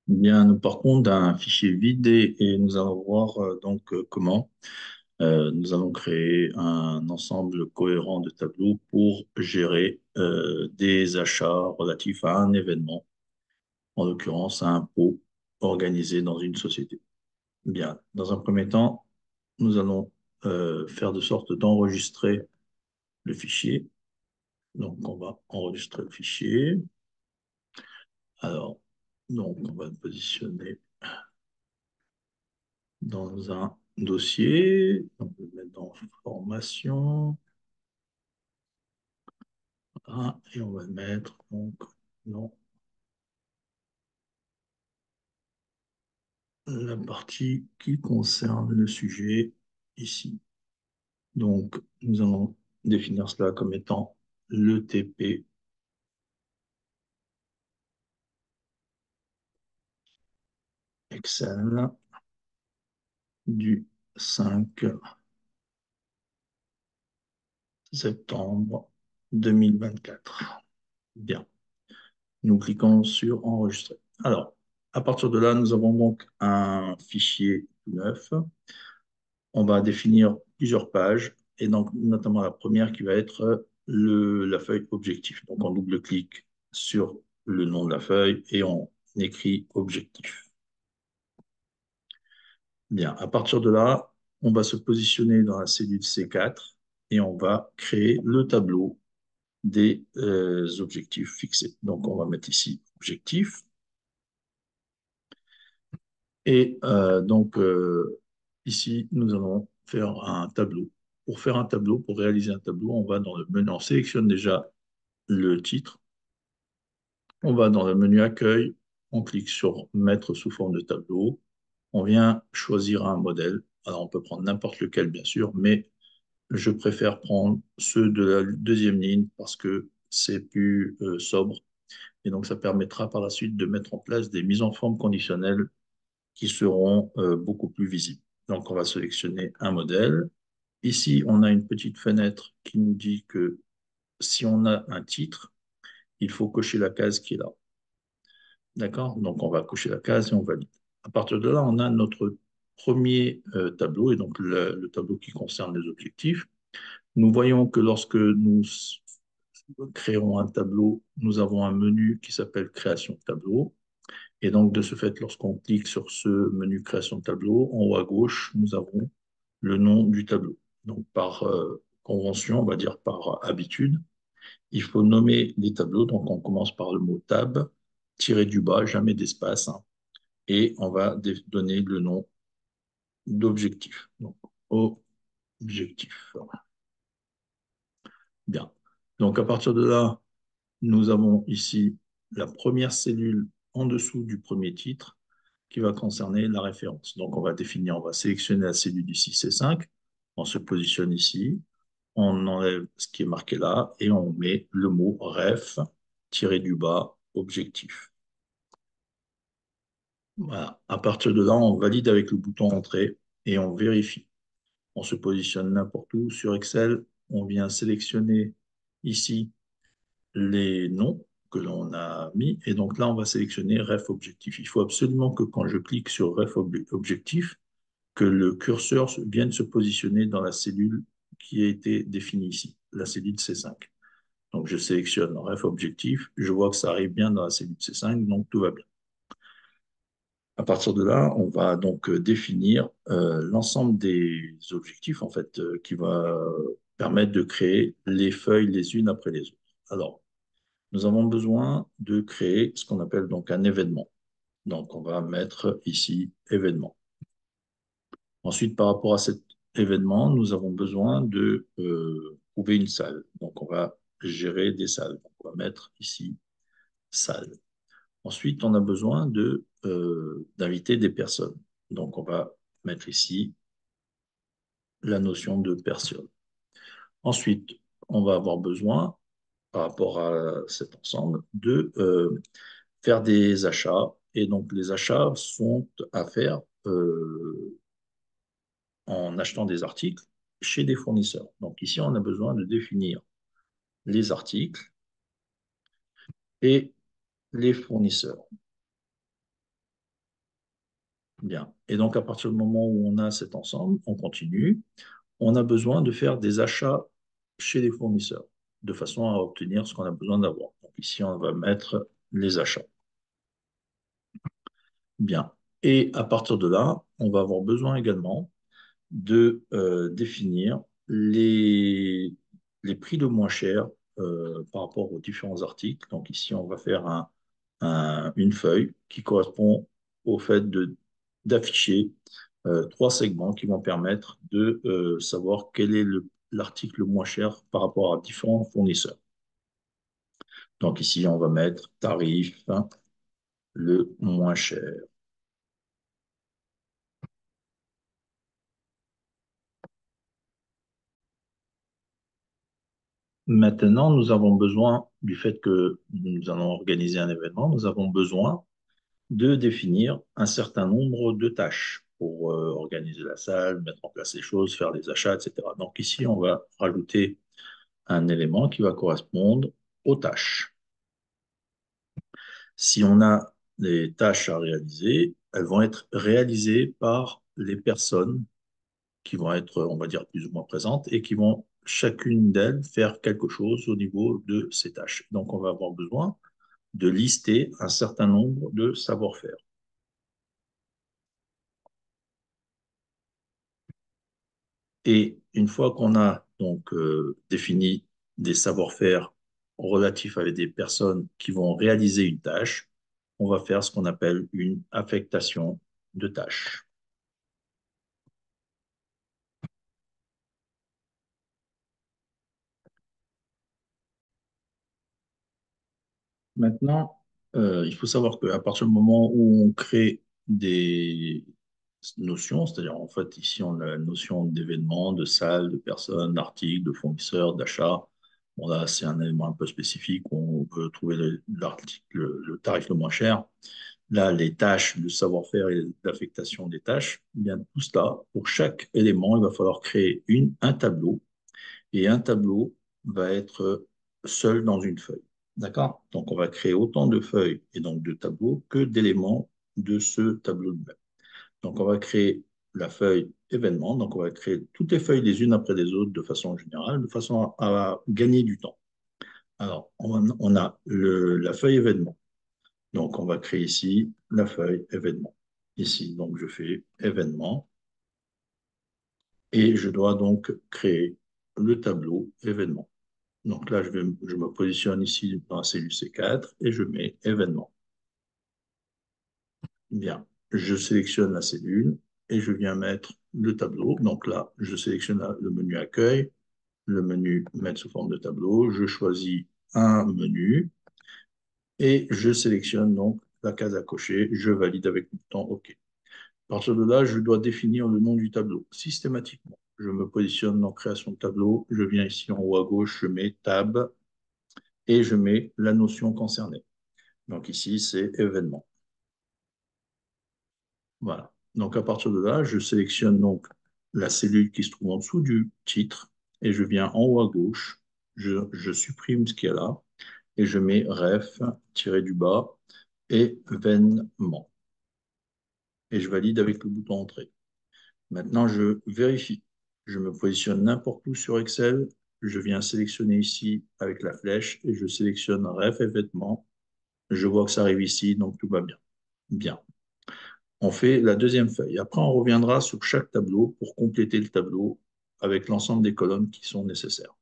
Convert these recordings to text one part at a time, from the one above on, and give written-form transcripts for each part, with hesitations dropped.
Bien, nous partons d'un fichier vide et nous allons voir comment nous allons créer un ensemble cohérent de tableaux pour gérer des achats relatifs à un événement, en l'occurrence à un pot organisé dans une société. Bien, dans un premier temps, nous allons faire de sorte d'enregistrer le fichier. Donc, on va enregistrer le fichier. Alors, on va le positionner dans un dossier. On peut le mettre dans formation. Voilà, et on va le mettre dans la partie qui concerne le sujet ici. Donc, nous allons définir cela comme étant le TP Excel du 5 septembre 2024. Bien. Nous cliquons sur enregistrer. Alors, à partir de là, nous avons donc un fichier neuf. On va définir plusieurs pages, et donc notamment la première qui va être la feuille objectif. Donc, on double-clique sur le nom de la feuille et on écrit objectif. Bien, à partir de là, on va se positionner dans la cellule C4 et on va créer le tableau des objectifs fixés. Donc, on va mettre ici objectif. Et ici, nous allons faire un tableau. Pour faire un tableau, pour réaliser un tableau, on va dans le menu, on sélectionne déjà le titre, on va dans le menu accueil, on clique sur mettre sous forme de tableau, on vient choisir un modèle. Alors, on peut prendre n'importe lequel, bien sûr, mais je préfère prendre ceux de la deuxième ligne parce que c'est plus sobre. Et donc, ça permettra par la suite de mettre en place des mises en forme conditionnelles qui seront beaucoup plus visibles. Donc, on va sélectionner un modèle. Ici, on a une petite fenêtre qui nous dit que si on a un titre, il faut cocher la case qui est là. D'accord? Donc, on va cocher la case et on valide. À partir de là, on a notre premier tableau, et donc le tableau qui concerne les objectifs. Nous voyons que lorsque nous créons un tableau, nous avons un menu qui s'appelle création de tableau. Et donc, de ce fait, lorsqu'on clique sur ce menu création de tableau, en haut à gauche, nous avons le nom du tableau. Donc, par convention, on va dire par habitude, il faut nommer les tableaux. Donc, on commence par le mot tab, tiré du bas, jamais d'espace, hein, et on va donner le nom d'objectif. Donc, objectif. Bien. Donc, à partir de là, nous avons ici la première cellule en dessous du premier titre qui va concerner la référence. Donc, on va définir, on va sélectionner la cellule ici, C5, on se positionne ici, on enlève ce qui est marqué là et on met le mot ref tiré du bas objectif. Voilà. À partir de là, on valide avec le bouton entrée et on vérifie. On se positionne n'importe où sur Excel, on vient sélectionner ici les noms que l'on a mis et donc là, on va sélectionner ref objectif. Il faut absolument que quand je clique sur ref objectif, que le curseur vienne se positionner dans la cellule qui a été définie ici, la cellule C5. Donc, je sélectionne ref objectif, je vois que ça arrive bien dans la cellule C5, donc tout va bien. À partir de là, on va donc définir l'ensemble des objectifs en fait qui va permettre de créer les feuilles les unes après les autres. Alors, nous avons besoin de créer ce qu'on appelle donc un événement. Donc, on va mettre ici événement. Ensuite, par rapport à cet événement, nous avons besoin de trouver une salle. Donc, on va gérer des salles. Donc, on va mettre ici salle. Ensuite, on a besoin d'inviter des personnes. Donc, on va mettre ici la notion de personne. Ensuite, on va avoir besoin, par rapport à cet ensemble, de faire des achats. Et donc, les achats sont à faire en achetant des articles chez des fournisseurs. Donc, ici, on a besoin de définir les articles et les fournisseurs. Bien. Et donc, à partir du moment où on a cet ensemble, on continue. On a besoin de faire des achats chez les fournisseurs, de façon à obtenir ce qu'on a besoin d'avoir. Donc, ici, on va mettre les achats. Bien. Et à partir de là, on va avoir besoin également de définir les prix le moins cher par rapport aux différents articles. Donc ici, on va faire une feuille qui correspond au fait d'afficher trois segments qui vont permettre de savoir quel est l'article le moins cher par rapport à différents fournisseurs. Donc ici, on va mettre tarif le moins cher. Maintenant, nous avons besoin du fait que nous allons organiser un événement, nous avons besoin de définir un certain nombre de tâches pour organiser la salle, mettre en place les choses, faire les achats, etc. Donc ici, on va rajouter un élément qui va correspondre aux tâches. Si on a des tâches à réaliser, elles vont être réalisées par les personnes qui vont être, on va dire, plus ou moins présentes et qui vont chacune d'elles faire quelque chose au niveau de ces tâches. Donc, on va avoir besoin de lister un certain nombre de savoir-faire. Et une fois qu'on a donc défini des savoir-faire relatifs avec des personnes qui vont réaliser une tâche, on va faire ce qu'on appelle une affectation de tâches. Maintenant, il faut savoir qu'à partir du moment où on crée des notions, c'est-à-dire en fait ici on a la notion d'événement, de salle, de personnes, d'articles, de fournisseurs, d'achat. Bon là c'est un élément un peu spécifique où on peut trouver l'article, le tarif le moins cher. Là, les tâches, le savoir-faire et l'affectation des tâches, eh bien tout cela, pour chaque élément, il va falloir créer un tableau et un tableau va être seul dans une feuille. D'accord? Donc, on va créer autant de feuilles et donc de tableaux que d'éléments de ce tableau de même. Donc, on va créer la feuille événement. Donc, on va créer toutes les feuilles les unes après les autres de façon générale, de façon à gagner du temps. Alors, on a la feuille événement. Donc, on va créer ici la feuille événement. Ici, donc, je fais événement et je dois donc créer le tableau événement. Donc là, je me positionne ici dans la cellule C4 et je mets événement. Bien, je sélectionne la cellule et je viens mettre le tableau. Donc là, je sélectionne le menu accueil, le menu mettre sous forme de tableau. Je choisis un menu et je sélectionne donc la case à cocher. Je valide avec le bouton OK. À partir de là, je dois définir le nom du tableau systématiquement. Je me positionne dans création de tableau. Je viens ici en haut à gauche, je mets tab et je mets la notion concernée. Donc ici, c'est événement. Voilà. Donc à partir de là, je sélectionne donc la cellule qui se trouve en dessous du titre et je viens en haut à gauche, je supprime ce qu'il y a là et je mets ref, tiré du bas, événement. Et je valide avec le bouton entrée. Maintenant, je vérifie. Je me positionne n'importe où sur Excel. Je viens sélectionner ici avec la flèche et je sélectionne ref événement. Je vois que ça arrive ici, donc tout va bien. Bien. On fait la deuxième feuille. Après, on reviendra sur chaque tableau pour compléter le tableau avec l'ensemble des colonnes qui sont nécessaires.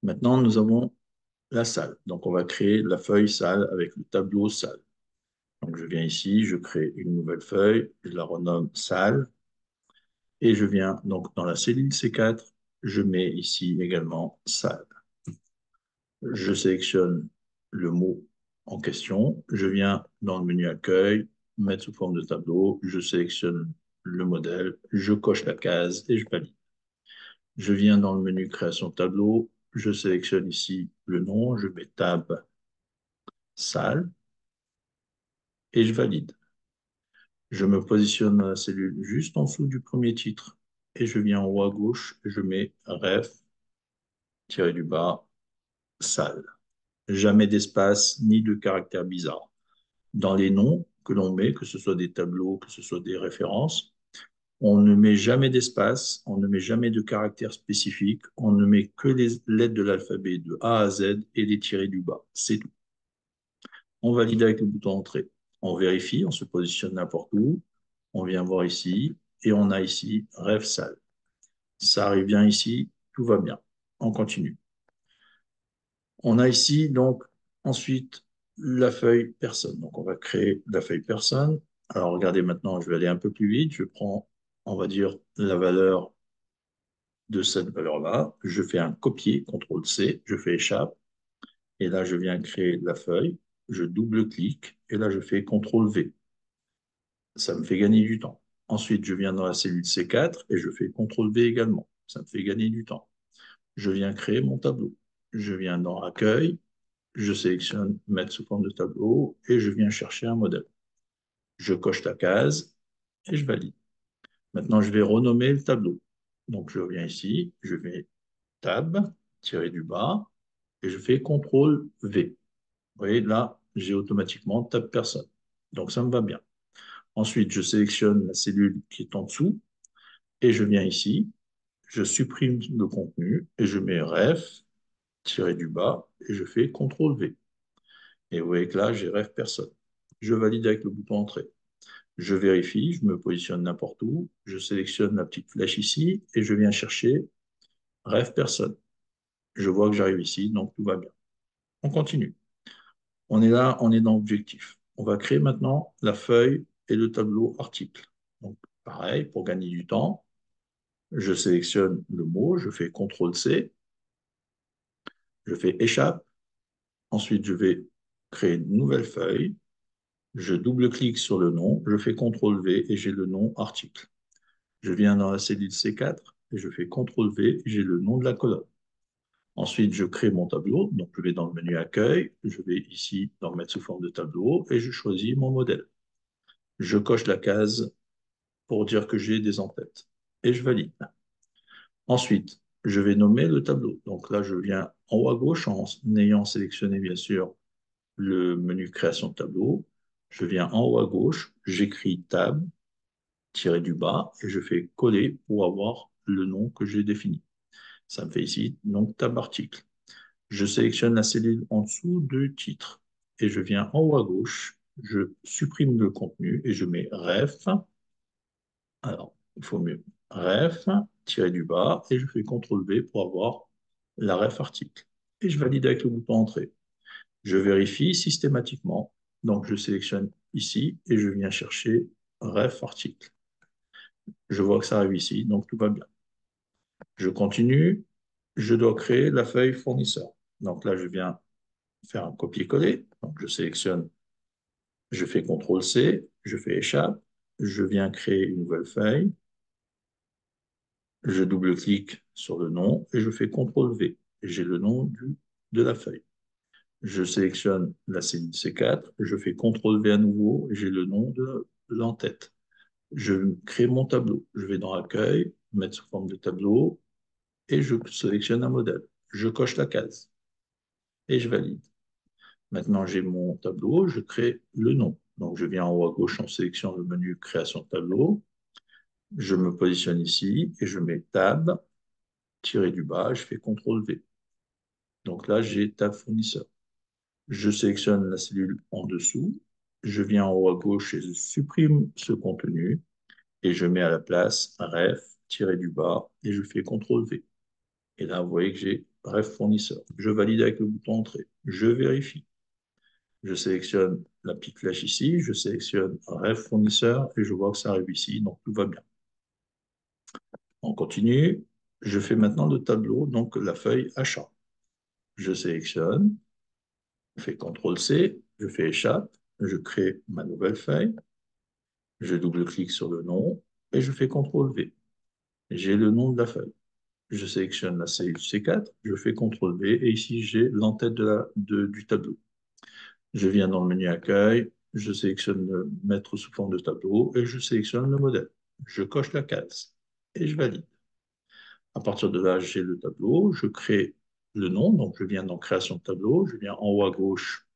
Maintenant, nous avons la salle. Donc, on va créer la feuille salle avec le tableau salle. Donc, je viens ici, je crée une nouvelle feuille, je la renomme salle et je viens donc dans la cellule C4, je mets ici également salle. Je sélectionne le mot en question, je viens dans le menu accueil, mettre sous forme de tableau, je sélectionne le modèle, je coche la case et je valide. Je viens dans le menu création de tableau, je sélectionne ici le nom, je mets tab salle et je valide. Je me positionne dans la cellule juste en dessous du premier titre et je viens en haut à gauche, je mets ref, tiré du bas, salle. Jamais d'espace ni de caractère bizarre. Dans les noms, que l'on met, que ce soit des tableaux, que ce soit des références. On ne met jamais d'espace, on ne met jamais de caractères spécifiques, on ne met que les lettres de l'alphabet de A à Z et les tirés du bas. C'est tout. On valide avec le bouton Entrée. On vérifie, on se positionne n'importe où. On vient voir ici et on a ici Rêve salle. Ça arrive bien ici, tout va bien. On continue. On a ici donc ensuite la feuille personne. Donc on va créer la feuille personne. Alors regardez maintenant, je vais aller un peu plus vite. Je prends, on va dire, la valeur de cette valeur-là. Je fais un copier, CTRL-C, je fais échappe. Et là, je viens créer la feuille. Je double-clique et là, je fais CTRL-V. Ça me fait gagner du temps. Ensuite, je viens dans la cellule C4 et je fais CTRL-V également. Ça me fait gagner du temps. Je viens créer mon tableau. Je viens dans Accueil, je sélectionne Mettre sous forme de tableau et je viens chercher un modèle. Je coche la case et je valide. Maintenant, je vais renommer le tableau. Donc, je reviens ici, je vais Tab, tirer du bas, et je fais CTRL-V. Vous voyez, là, j'ai automatiquement Tab personne. Donc, ça me va bien. Ensuite, je sélectionne la cellule qui est en dessous, et je viens ici, je supprime le contenu, et je mets Ref, tirer du bas, et je fais CTRL-V. Et vous voyez que là, j'ai Ref personne. Je valide avec le bouton Entrée. Je vérifie, je me positionne n'importe où, je sélectionne la petite flèche ici, et je viens chercher Ref personne. Je vois que j'arrive ici, donc tout va bien. On continue. On est là, on est dans Objectif. On va créer maintenant la feuille et le tableau article. Donc, pareil, pour gagner du temps, je sélectionne le mot, je fais CTRL-C, je fais Échappe. Ensuite, je vais créer une nouvelle feuille. Je double-clique sur le nom, je fais CTRL-V et j'ai le nom article. Je viens dans la cellule C4 et je fais CTRL-V et j'ai le nom de la colonne. Ensuite, je crée mon tableau. Donc, je vais dans le menu Accueil. Je vais ici dans Mettre sous forme de tableau et je choisis mon modèle. Je coche la case pour dire que j'ai des en-têtes et je valide. Ensuite, je vais nommer le tableau. Donc là, je viens en haut à gauche en ayant sélectionné bien sûr le menu Création de tableau. Je viens en haut à gauche, j'écris Tab, tiré du bas et je fais coller pour avoir le nom que j'ai défini. Ça me fait ici donc Tab article. Je sélectionne la cellule en dessous du titre et je viens en haut à gauche, je supprime le contenu et je mets ref. Alors, il faut mieux ref, tirer du bas et je fais CTRL-V pour avoir la ref article. Et je valide avec le bouton Entrée. Je vérifie systématiquement. Donc, je sélectionne ici et je viens chercher ref article. Je vois que ça arrive ici, donc tout va bien. Je continue. Je dois créer la feuille fournisseur. Donc là, je viens faire un copier-coller. Donc, je sélectionne, je fais CTRL-C, je fais échappe, je viens créer une nouvelle feuille, je double-clique sur le nom et je fais CTRL-V. J'ai le nom de la feuille. Je sélectionne la cellule C4, je fais CTRL-V à nouveau et j'ai le nom de l'entête. Je crée mon tableau. Je vais dans Accueil, mettre sous forme de tableau et je sélectionne un modèle. Je coche la case et je valide. Maintenant, j'ai mon tableau, je crée le nom. Donc, je viens en haut à gauche, on sélectionne le menu Création de tableau. Je me positionne ici et je mets Tab, tiré du bas, je fais CTRL-V. Donc là, j'ai Tab fournisseur. Je sélectionne la cellule en dessous. Je viens en haut à gauche et je supprime ce contenu et je mets à la place ref, tiré du bas et je fais CTRL-V. Et là, vous voyez que j'ai ref fournisseur. Je valide avec le bouton Entrée. Je vérifie. Je sélectionne la petite flèche ici, je sélectionne Ref fournisseur et je vois que ça arrive ici, donc tout va bien. On continue. Je fais maintenant le tableau, donc la feuille achat. Je sélectionne, je fais CTRL-C, je fais échappe, je crée ma nouvelle feuille, je double-clique sur le nom et je fais CTRL-V. J'ai le nom de la feuille. Je sélectionne la cellule C4, je fais CTRL-V et ici j'ai l'entête du tableau. Je viens dans le menu Accueil, je sélectionne le Mettre sous forme de tableau et je sélectionne le modèle. Je coche la case et je valide. À partir de là, j'ai le tableau, je crée le nom, donc je viens dans Création de tableau, je viens en haut à gauche,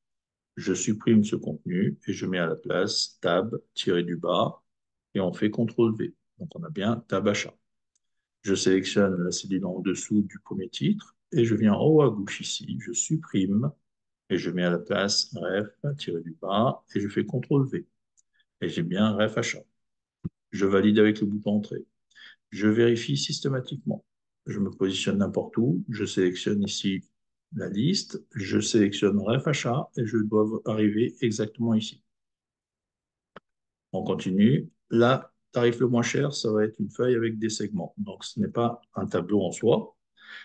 Je supprime ce contenu et je mets à la place tab, tiré du bas, et on fait CTRL V. Donc on a bien tab achat. Je sélectionne la cellule en dessous du premier titre et je viens en haut à gauche ici, je supprime et je mets à la place ref, tiré du bas, et je fais CTRL V. Et j'ai bien ref achat. Je valide avec le bouton entrée. Je vérifie systématiquement. Je me positionne n'importe où, je sélectionne ici la liste, je sélectionne ref achat et je dois arriver exactement ici. On continue. Là, tarif le moins cher, ça va être une feuille avec des segments. Donc, ce n'est pas un tableau en soi,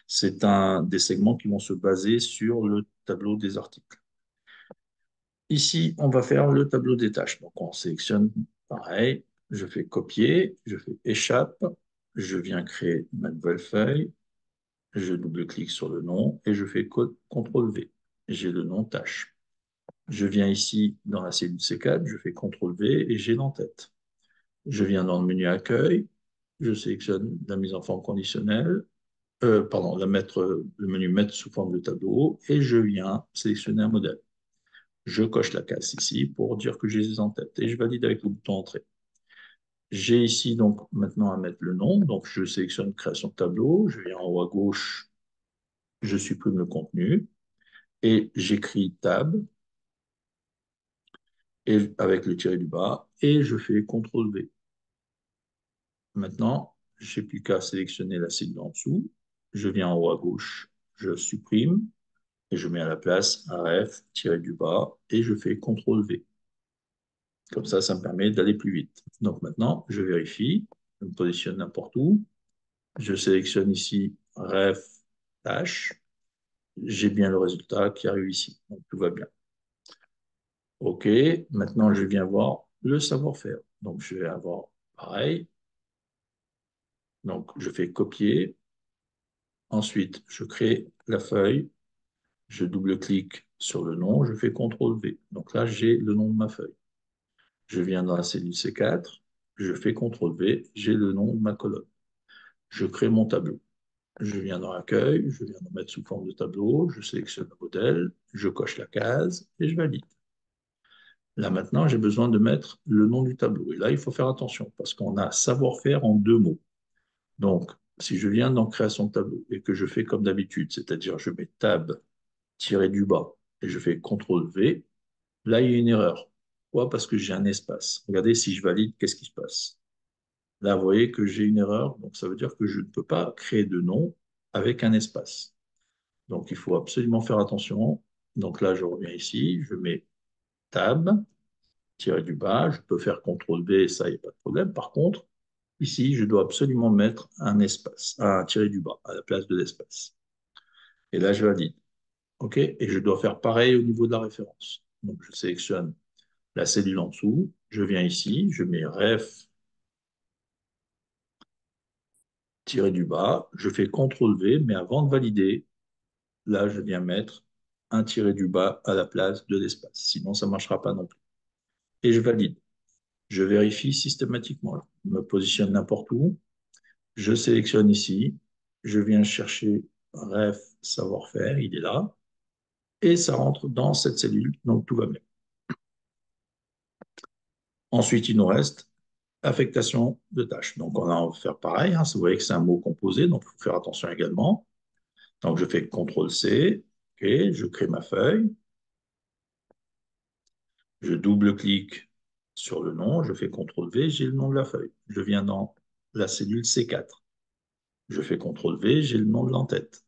c'est des segments qui vont se baser sur le tableau des articles. Ici, on va faire le tableau des tâches. Donc, on sélectionne pareil, je fais copier, je fais échappe, je viens créer ma nouvelle feuille, je double-clique sur le nom et je fais CTRL-V. J'ai le nom tâche. Je viens ici dans la cellule C4, je fais CTRL-V et j'ai l'en-tête. Je viens dans le menu accueil, je sélectionne la mise en forme conditionnelle, pardon, le menu mettre sous forme de tableau et je viens sélectionner un modèle. Je coche la case ici pour dire que j'ai les en-tête et je valide avec le bouton entrée. J'ai ici donc maintenant à mettre le nom, donc je sélectionne création de tableau, je viens en haut à gauche, je supprime le contenu et j'écris tab et, avec le tiré du bas et je fais CTRL-V. Maintenant, je n'ai plus qu'à sélectionner la cellule en dessous. Je viens en haut à gauche, je supprime et je mets à la place un F tiré du bas et je fais CTRL-V. Comme ça me permet d'aller plus vite. Donc maintenant, je vérifie, je me positionne n'importe où. Je sélectionne ici ref tâche. J'ai bien le résultat qui arrive ici. Donc tout va bien. OK, maintenant je viens voir le savoir-faire. Donc je vais avoir pareil. Donc je fais copier. Ensuite, je crée la feuille. Je double-clique sur le nom. Je fais CTRL-V. Donc là, j'ai le nom de ma feuille. Je viens dans la cellule C4. Je fais CTRL-V. J'ai le nom de ma colonne. Je crée mon tableau. Je viens dans l'accueil, je viens de mettre sous forme de tableau, je sélectionne le modèle, je coche la case et je valide. Là maintenant, j'ai besoin de mettre le nom du tableau. Et là, il faut faire attention parce qu'on a savoir-faire en deux mots. Donc, si je viens dans création de tableau et que je fais comme d'habitude, c'est-à-dire je mets tab tiré du bas et je fais CTRL-V, là, il y a une erreur. Pourquoi? Parce que j'ai un espace. Regardez, si je valide, qu'est-ce qui se passe? Là, vous voyez que j'ai une erreur, donc ça veut dire que je ne peux pas créer de nom avec un espace. Donc, il faut absolument faire attention. Donc là, je reviens ici, je mets Tab, tiré du bas, je peux faire CTRL-V, ça, il n'y a pas de problème. Par contre, ici, je dois absolument mettre un espace, un tiré du bas à la place de l'espace. Et là, je valide. OK? Et je dois faire pareil au niveau de la référence. Donc, je sélectionne la cellule en dessous, je viens ici, je mets ref tiré du bas, je fais CTRL-V, mais avant de valider, là, je viens mettre un tiré du bas à la place de l'espace. Sinon, ça ne marchera pas non plus. Et je valide. Je vérifie systématiquement. Je me positionne n'importe où. Je sélectionne ici. Je viens chercher ref savoir-faire. Il est là. Et ça rentre dans cette cellule. Donc, tout va bien. Ensuite, il nous reste affectation de tâches. Donc, on va faire pareil. Hein. Vous voyez que c'est un mot composé. Donc, il faut faire attention également. Donc, je fais CTRL-C. OK, je crée ma feuille. Je double-clique sur le nom. Je fais CTRL-V. J'ai le nom de la feuille. Je viens dans la cellule C4. Je fais CTRL-V, j'ai le nom de l'entête.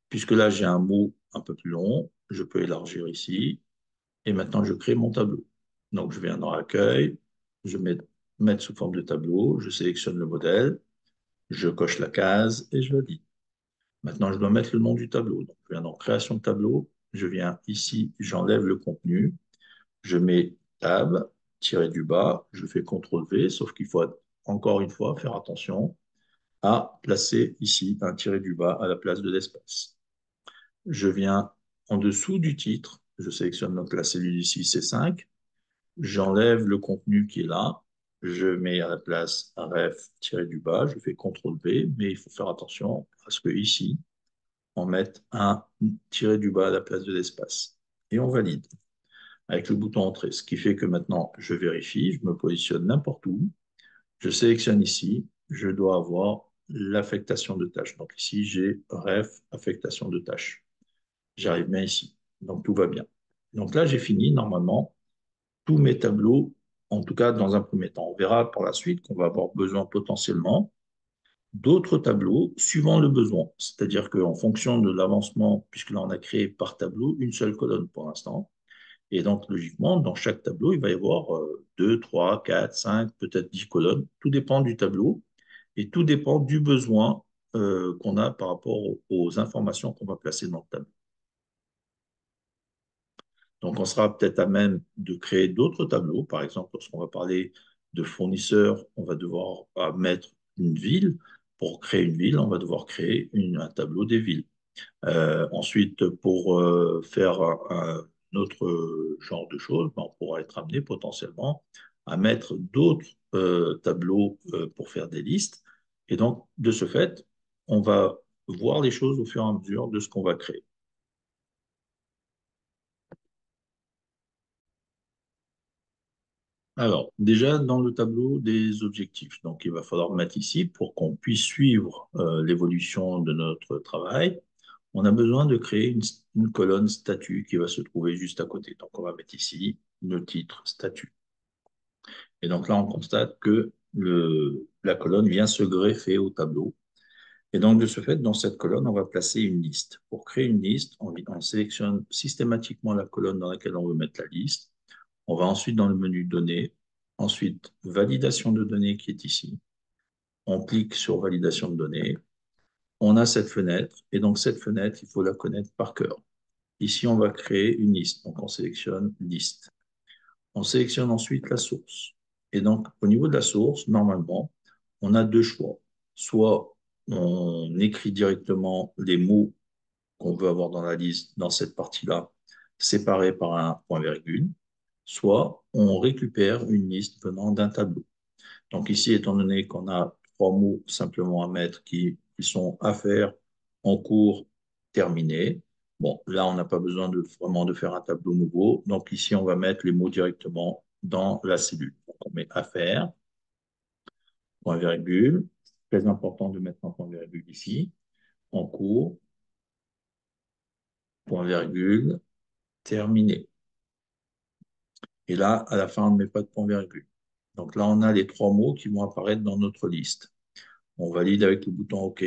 Puisque là, j'ai un mot un peu plus long, je peux élargir ici. Et maintenant, je crée mon tableau. Donc, je viens dans l'accueil, je mets mettre sous forme de tableau, je sélectionne le modèle, je coche la case et je le dis. Maintenant, je dois mettre le nom du tableau. Donc, je viens dans création de tableau, je viens ici, j'enlève le contenu, je mets tab, tiré du bas, je fais CTRL-V, sauf qu'il faut encore une fois faire attention à placer ici un tiré du bas à la place de l'espace. Je viens en dessous du titre, je sélectionne donc la cellule ici C5, j'enlève le contenu qui est là, je mets à la place un ref tiré du bas, je fais CTRL-V, mais il faut faire attention à ce que ici, on mette un tiré du bas à la place de l'espace. Et on valide. avec le bouton Entrée. Ce qui fait que maintenant, je vérifie, je me positionne n'importe où, je sélectionne ici, je dois avoir l'affectation de tâches. Donc ici, j'ai Ref, affectation de tâches. J'arrive bien ici. Donc tout va bien. Donc là, j'ai fini normalement tous mes tableaux, en tout cas dans un premier temps. On verra par la suite qu'on va avoir besoin potentiellement d'autres tableaux suivant le besoin. C'est-à-dire qu'en fonction de l'avancement, puisque là on a créé par tableau une seule colonne pour l'instant, et donc logiquement, dans chaque tableau, il va y avoir 2, 3, 4, 5, peut-être 10 colonnes. Tout dépend du tableau et tout dépend du besoin qu'on a par rapport aux informations qu'on va placer dans le tableau. Donc, on sera peut-être à même de créer d'autres tableaux. Par exemple, lorsqu'on va parler de fournisseurs, on va devoir mettre une ville. Pour créer une ville, on va devoir créer un tableau des villes. Ensuite, pour faire un autre genre de choses, ben, on pourra être amené potentiellement à mettre d'autres tableaux pour faire des listes. Et donc, de ce fait, on va voir les choses au fur et à mesure de ce qu'on va créer. Alors, déjà dans le tableau des objectifs, donc il va falloir mettre ici pour qu'on puisse suivre l'évolution de notre travail. On a besoin de créer une colonne statut qui va se trouver juste à côté. Donc, on va mettre ici le titre statut. Et donc là, on constate que la colonne vient se greffer au tableau. Et donc, de ce fait, dans cette colonne, on va placer une liste. Pour créer une liste, on sélectionne systématiquement la colonne dans laquelle on veut mettre la liste. On va ensuite dans le menu Données, ensuite Validation de données qui est ici. On clique sur Validation de données. On a cette fenêtre, et donc cette fenêtre, il faut la connaître par cœur. Ici, on va créer une liste. Donc, on sélectionne Liste. On sélectionne ensuite la source. Et donc, au niveau de la source, normalement, on a deux choix. Soit on écrit directement les mots qu'on veut avoir dans la liste, dans cette partie-là, séparés par un point-virgule, soit on récupère une liste venant d'un tableau. Donc ici, étant donné qu'on a trois mots simplement à mettre qui sont à faire, en cours, terminé, bon, là, on n'a pas besoin vraiment de faire un tableau nouveau. Donc ici, on va mettre les mots directement dans la cellule. Donc on met à faire, point virgule. Très important de mettre un point virgule ici. En cours, point virgule, terminé. Et là, à la fin, on ne met pas de point virgule. Donc là, on a les trois mots qui vont apparaître dans notre liste. On valide avec le bouton OK.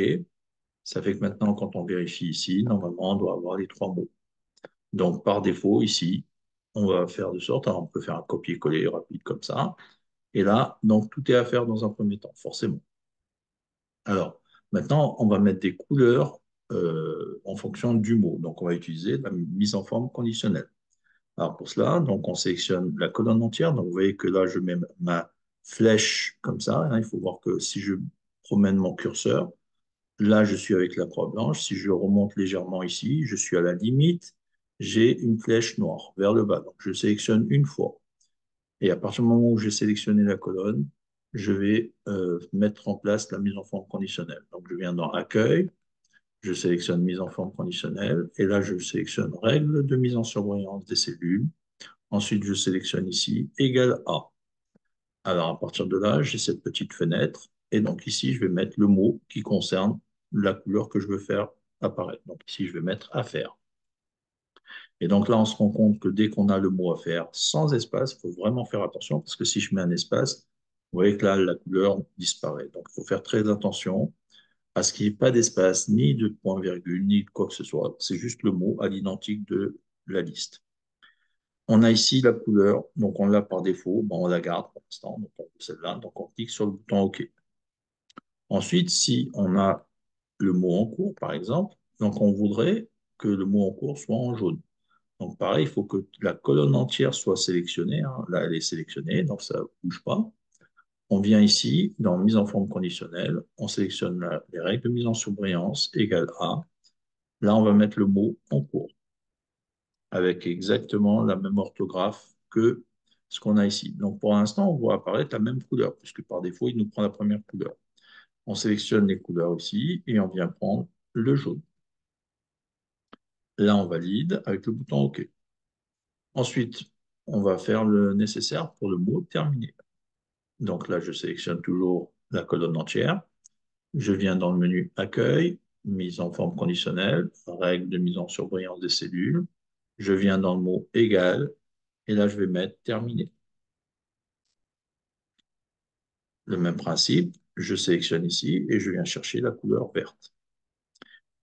Ça fait que maintenant, quand on vérifie ici, normalement, on doit avoir les trois mots. Donc, par défaut, ici, on va faire de sorte, alors on peut faire un copier-coller rapide comme ça. Et là, donc, tout est à faire dans un premier temps, forcément. Alors, maintenant, on va mettre des couleurs en fonction du mot. Donc, on va utiliser la mise en forme conditionnelle. Alors, pour cela, donc, on sélectionne la colonne entière. Donc, vous voyez que là, je mets ma flèche comme ça. Hein. Il faut voir que si je promène mon curseur, là, je suis avec la croix blanche. Si je remonte légèrement ici, je suis à la limite. J'ai une flèche noire vers le bas. Donc, je sélectionne une fois. Et à partir du moment où j'ai sélectionné la colonne, je vais mettre en place la mise en forme conditionnelle. Donc, je viens dans Accueil, je sélectionne Mise en forme conditionnelle. Et là, je sélectionne Règle de mise en surbrillance des cellules. Ensuite, je sélectionne ici égal à. Alors, à partir de là, j'ai cette petite fenêtre. Et donc, ici, je vais mettre le mot qui concerne la couleur que je veux faire apparaître. Donc, ici, je vais mettre à faire. Et donc là, on se rend compte que dès qu'on a le mot à faire sans espace, il faut vraiment faire attention parce que si je mets un espace, vous voyez que là, la couleur disparaît. Donc, il faut faire très attention à ce qu'il n'y ait pas d'espace, ni de point-virgule, ni de quoi que ce soit. C'est juste le mot à l'identique de la liste. On a ici la couleur, donc on l'a par défaut, bon, on la garde pour l'instant, donc on veut celle-là, donc on clique sur le bouton OK. Ensuite, si on a le mot en cours, par exemple, donc on voudrait que le mot en cours soit en jaune. Donc pareil, il faut que la colonne entière soit sélectionnée. Hein. Là, elle est sélectionnée, donc ça ne bouge pas. On vient ici, dans mise en forme conditionnelle, on sélectionne les règles de mise en surbrillance égale à. Là, on va mettre le mot en cours avec exactement la même orthographe que ce qu'on a ici. Donc pour l'instant, on voit apparaître la même couleur, puisque par défaut, il nous prend la première couleur. On sélectionne les couleurs ici et on vient prendre le jaune. Là, on valide avec le bouton OK. Ensuite, on va faire le nécessaire pour le mot terminé. Donc là, je sélectionne toujours la colonne entière. Je viens dans le menu Accueil, mise en forme conditionnelle, règles de mise en surbrillance des cellules. Je viens dans le mot Égal, et là, je vais mettre Terminé. Le même principe, je sélectionne ici et je viens chercher la couleur verte.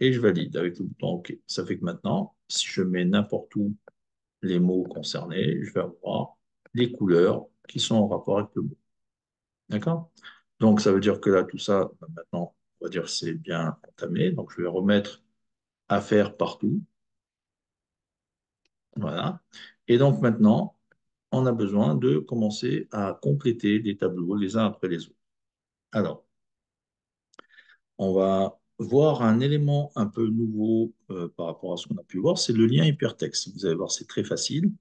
Et je valide avec le bouton OK. Ça fait que maintenant, si je mets n'importe où les mots concernés, je vais avoir les couleurs qui sont en rapport avec le mot. D'accord? Donc, ça veut dire que là, tout ça, maintenant, on va dire que c'est bien entamé. Donc, je vais remettre à faire partout. Voilà. Et donc, maintenant, on a besoin de commencer à compléter les tableaux les uns après les autres. Alors, on va voir un élément un peu nouveau par rapport à ce qu'on a pu voir, c'est le lien hypertexte. Vous allez voir, c'est très facile.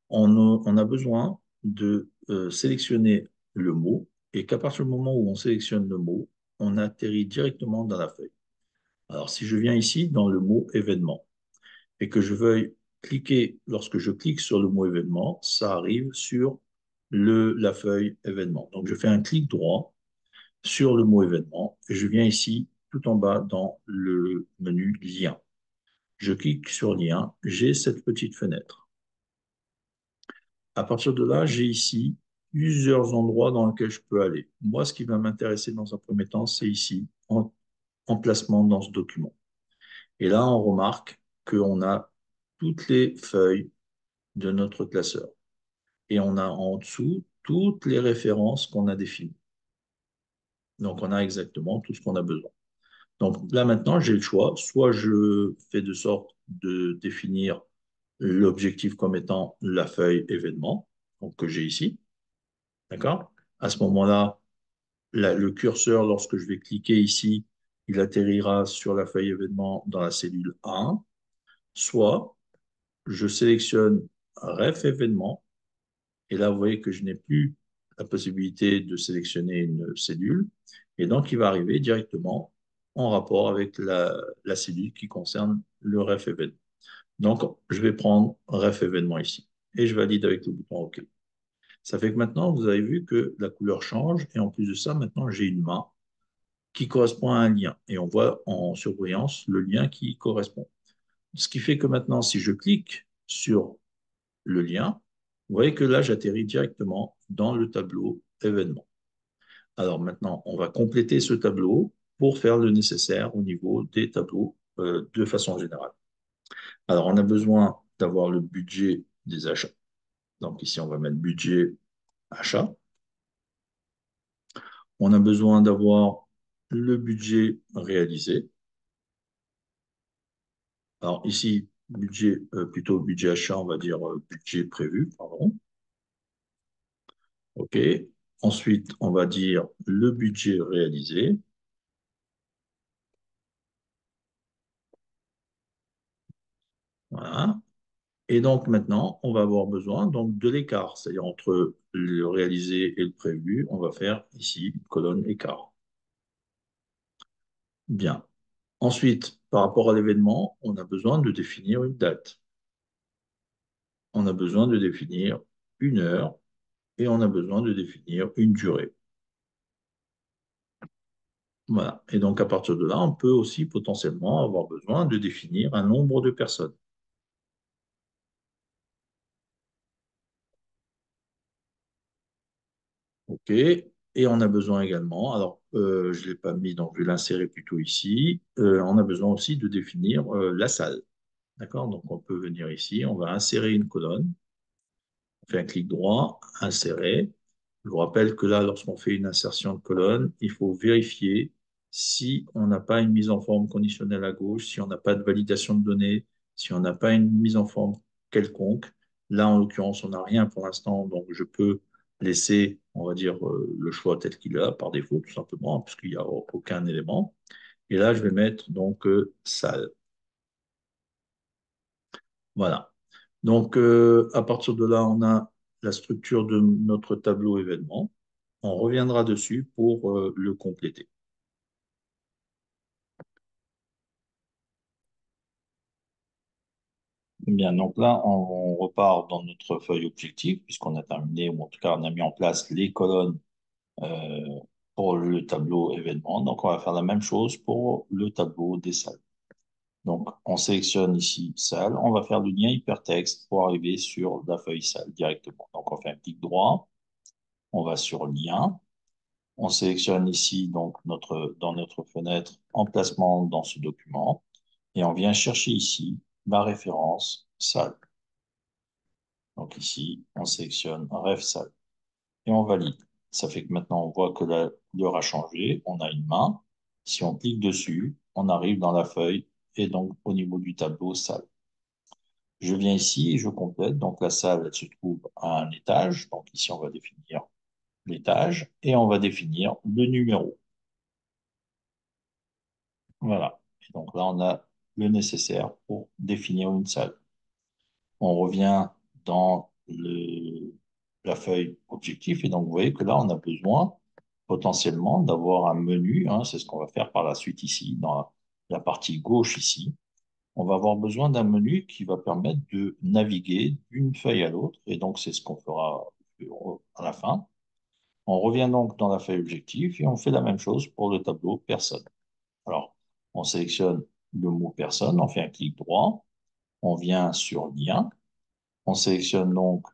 On a besoin de sélectionner le mot et qu'à partir du moment où on sélectionne le mot, on atterrit directement dans la feuille. Alors, si je viens ici dans le mot événement et que je veuille cliquer, lorsque je clique sur le mot événement, ça arrive sur la feuille événement. Donc, je fais un clic droit sur le mot événement et je viens ici tout en bas dans le menu lien. Je clique sur lien, j'ai cette petite fenêtre. À partir de là, j'ai ici plusieurs endroits dans lesquels je peux aller. Moi, ce qui va m'intéresser dans un premier temps, c'est ici, en emplacement dans ce document. Et là, on remarque qu'on a toutes les feuilles de notre classeur. Et on a en dessous toutes les références qu'on a définies. Donc, on a exactement tout ce qu'on a besoin. Donc là maintenant, j'ai le choix. Soit je fais de sorte de définir l'objectif comme étant la feuille événement, donc que j'ai ici. D'accord? À ce moment-là, le curseur, lorsque je vais cliquer ici, il atterrira sur la feuille événement dans la cellule A1. Soit je sélectionne Ref événement. Et là, vous voyez que je n'ai plus la possibilité de sélectionner une cellule. Et donc, il va arriver directement en rapport avec la cellule qui concerne le ref événement. Donc, je vais prendre ref événement ici et je valide avec le bouton OK. Ça fait que maintenant, vous avez vu que la couleur change et en plus de ça, maintenant, j'ai une main qui correspond à un lien et on voit en surbrillance le lien qui correspond. Ce qui fait que maintenant, si je clique sur le lien, vous voyez que là, j'atterris directement dans le tableau événement. Alors maintenant, on va compléter ce tableau pour faire le nécessaire au niveau des tableaux de façon générale. Alors, on a besoin d'avoir le budget des achats. Donc ici, on va mettre budget achat. On a besoin d'avoir le budget réalisé. Alors ici, budget, plutôt budget achat, on va dire budget prévu, pardon. OK. Ensuite, on va dire le budget réalisé. Voilà. Et donc maintenant, on va avoir besoin donc, de l'écart, c'est-à-dire entre le réalisé et le prévu, on va faire ici une colonne écart. Bien. Ensuite, par rapport à l'événement, on a besoin de définir une date. On a besoin de définir une heure et on a besoin de définir une durée. Voilà. Et donc, à partir de là, on peut aussi potentiellement avoir besoin de définir un nombre de personnes. OK. Et on a besoin également, alors je ne l'ai pas mis, donc je vais l'insérer plutôt ici. On a besoin aussi de définir la salle. D'accord? Donc on peut venir ici, on va insérer une colonne. On fait un clic droit, insérer. Je vous rappelle que là, lorsqu'on fait une insertion de colonne, il faut vérifier si on n'a pas une mise en forme conditionnelle à gauche, si on n'a pas de validation de données, si on n'a pas une mise en forme quelconque. Là, en l'occurrence, on n'a rien pour l'instant, donc je peux laisser, on va dire, le choix tel qu'il est par défaut, tout simplement, puisqu'il n'y a aucun élément. Et là, je vais mettre donc salle. Voilà. Donc, à partir de là, on a la structure de notre tableau événement. On reviendra dessus pour le compléter. Bien, donc là, on repart dans notre feuille objectif, puisqu'on a terminé, ou en tout cas, on a mis en place les colonnes euh, pour le tableau événement. Donc, on va faire la même chose pour le tableau des salles. Donc, on sélectionne ici salle. On va faire le lien hypertexte pour arriver sur la feuille salle directement. Donc, on fait un clic droit. On va sur lien. On sélectionne ici donc dans notre fenêtre emplacement dans ce document. Et on vient chercher ici la référence salle. Donc ici, on sélectionne ref salle et on valide. Ça fait que maintenant, on voit que la couleur a changé. On a une main. Si on clique dessus, on arrive dans la feuille et donc au niveau du tableau salle. Je viens ici et je complète. Donc la salle, elle se trouve à un étage. Donc ici, on va définir l'étage et on va définir le numéro. Voilà. Et donc là, on a le nécessaire pour définir une salle. On revient dans la feuille objectif et donc vous voyez que là, on a besoin potentiellement d'avoir un menu. Hein, c'est ce qu'on va faire par la suite ici, dans la partie gauche ici. On va avoir besoin d'un menu qui va permettre de naviguer d'une feuille à l'autre. Et donc, c'est ce qu'on fera à la fin. On revient donc dans la feuille objectif et on fait la même chose pour le tableau personne. Alors, on sélectionne le mot personne, on fait un clic droit, on vient sur lien, on sélectionne donc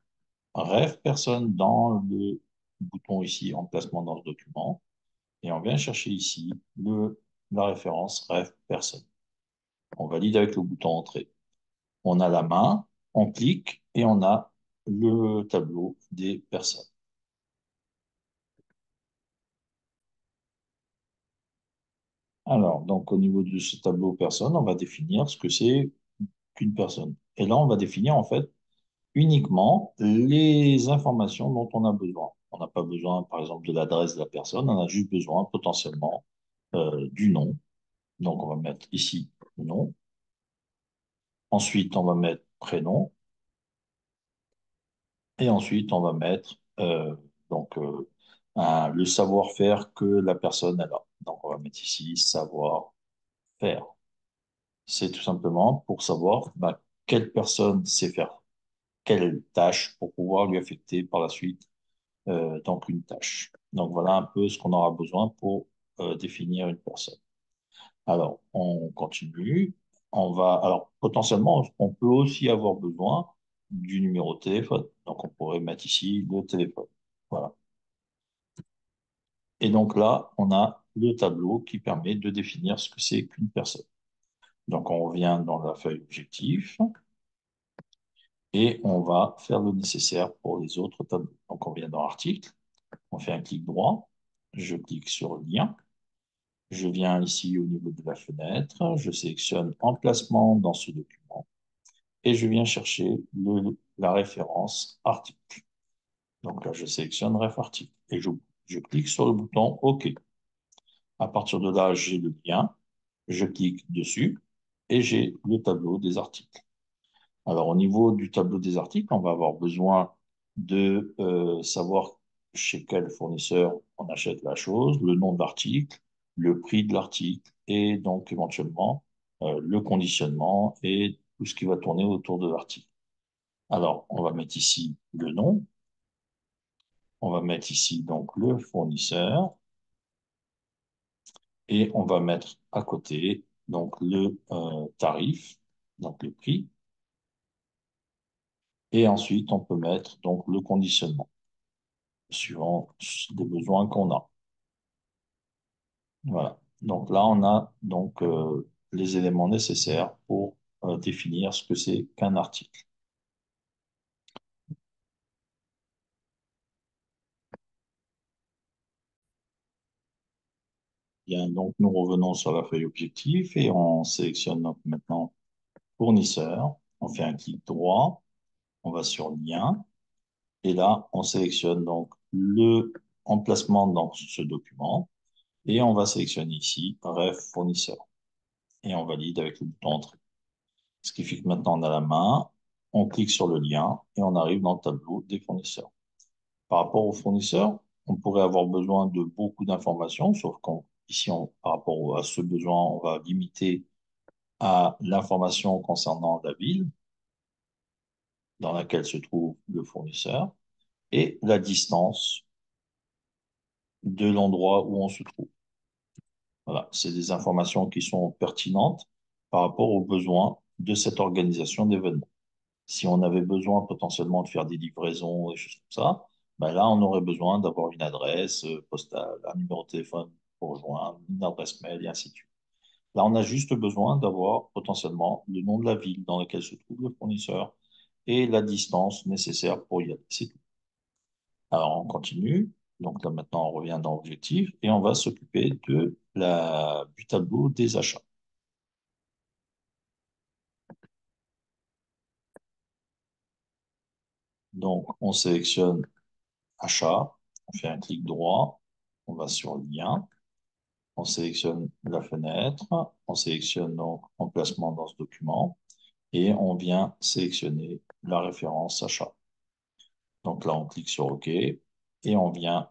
ref personne dans le bouton ici, emplacement dans le document, et on vient chercher ici la référence ref personne. On valide avec le bouton entrée. On a la main, on clique et on a le tableau des personnes. Alors, donc au niveau de ce tableau personne, on va définir ce que c'est qu'une personne. Et là, on va définir en fait uniquement les informations dont on a besoin. On n'a pas besoin, par exemple, de l'adresse de la personne, on a juste besoin potentiellement du nom. Donc, on va mettre ici nom. Ensuite, on va mettre prénom. Et ensuite, on va mettre donc, le savoir-faire que la personne a là. Donc, on va mettre ici savoir-faire. C'est tout simplement pour savoir bah, quelle personne sait faire quelle tâche pour pouvoir lui affecter par la suite donc une tâche. Donc, voilà un peu ce qu'on aura besoin pour définir une personne. Alors, on continue. Alors, potentiellement, on peut aussi avoir besoin du numéro de téléphone. Donc, on pourrait mettre ici le téléphone. Voilà. Et donc là, on a le tableau qui permet de définir ce que c'est qu'une personne. Donc, on revient dans la feuille objectif et on va faire le nécessaire pour les autres tableaux. Donc, on vient dans l'article, on fait un clic droit, je clique sur lien. Je viens ici au niveau de la fenêtre, je sélectionne emplacement dans ce document et je viens chercher la référence article. Donc là, je sélectionne ref article et je clique sur le bouton OK. À partir de là, j'ai le lien, je clique dessus et j'ai le tableau des articles. Alors, au niveau du tableau des articles, on va avoir besoin de savoir chez quel fournisseur on achète la chose, le nom de l'article, le prix de l'article et donc éventuellement le conditionnement et tout ce qui va tourner autour de l'article. Alors, on va mettre ici le nom, on va mettre ici donc le fournisseur et on va mettre à côté donc le tarif, donc le prix. Et ensuite, on peut mettre donc le conditionnement, suivant les besoins qu'on a. Voilà. Donc là, on a donc les éléments nécessaires pour définir ce que c'est qu'un article. Bien, donc nous revenons sur la feuille objectif et on sélectionne donc maintenant fournisseur. On fait un clic droit, on va sur lien et là, on sélectionne donc le emplacement dans ce document et on va sélectionner ici ref fournisseur et on valide avec le bouton entrée. Ce qui fait que maintenant on a la main, on clique sur le lien et on arrive dans le tableau des fournisseurs. Par rapport aux fournisseurs, on pourrait avoir besoin de beaucoup d'informations, sauf qu'ici, par rapport à ce besoin, on va limiter à l'information concernant la ville. dans laquelle se trouve le fournisseur et la distance de l'endroit où on se trouve. Voilà, c'est des informations qui sont pertinentes par rapport aux besoins de cette organisation d'événements. Si on avait besoin potentiellement de faire des livraisons et choses comme ça, ben là, on aurait besoin d'avoir une adresse postale, un numéro de téléphone pour rejoindre, une adresse mail et ainsi de suite. Là, on a juste besoin d'avoir potentiellement le nom de la ville dans laquelle se trouve le fournisseur et la distance nécessaire pour y aller. C'est tout. Alors, on continue. Donc là, maintenant, on revient dans Objectif et on va s'occuper du tableau des achats. Donc, on sélectionne Achat, on fait un clic droit, on va sur Lien, on sélectionne la fenêtre, on sélectionne donc Emplacement dans ce document et on vient sélectionner la référence Achat. Donc là, on clique sur OK et on vient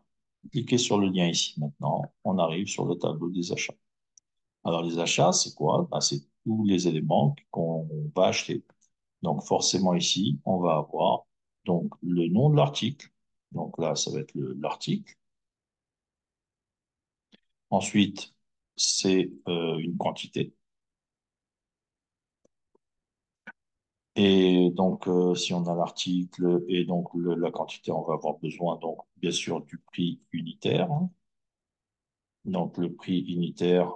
cliquer sur le lien ici. Maintenant, on arrive sur le tableau des achats. Alors, les achats, c'est quoi? Ben, c'est tous les éléments qu'on va acheter. Donc, forcément, ici, on va avoir donc, le nom de l'article. Donc là, ça va être l'article. Ensuite, c'est une quantité. Et donc, si on a l'article et donc la quantité, on va avoir besoin, donc, bien sûr, du prix unitaire, hein. Donc, le prix unitaire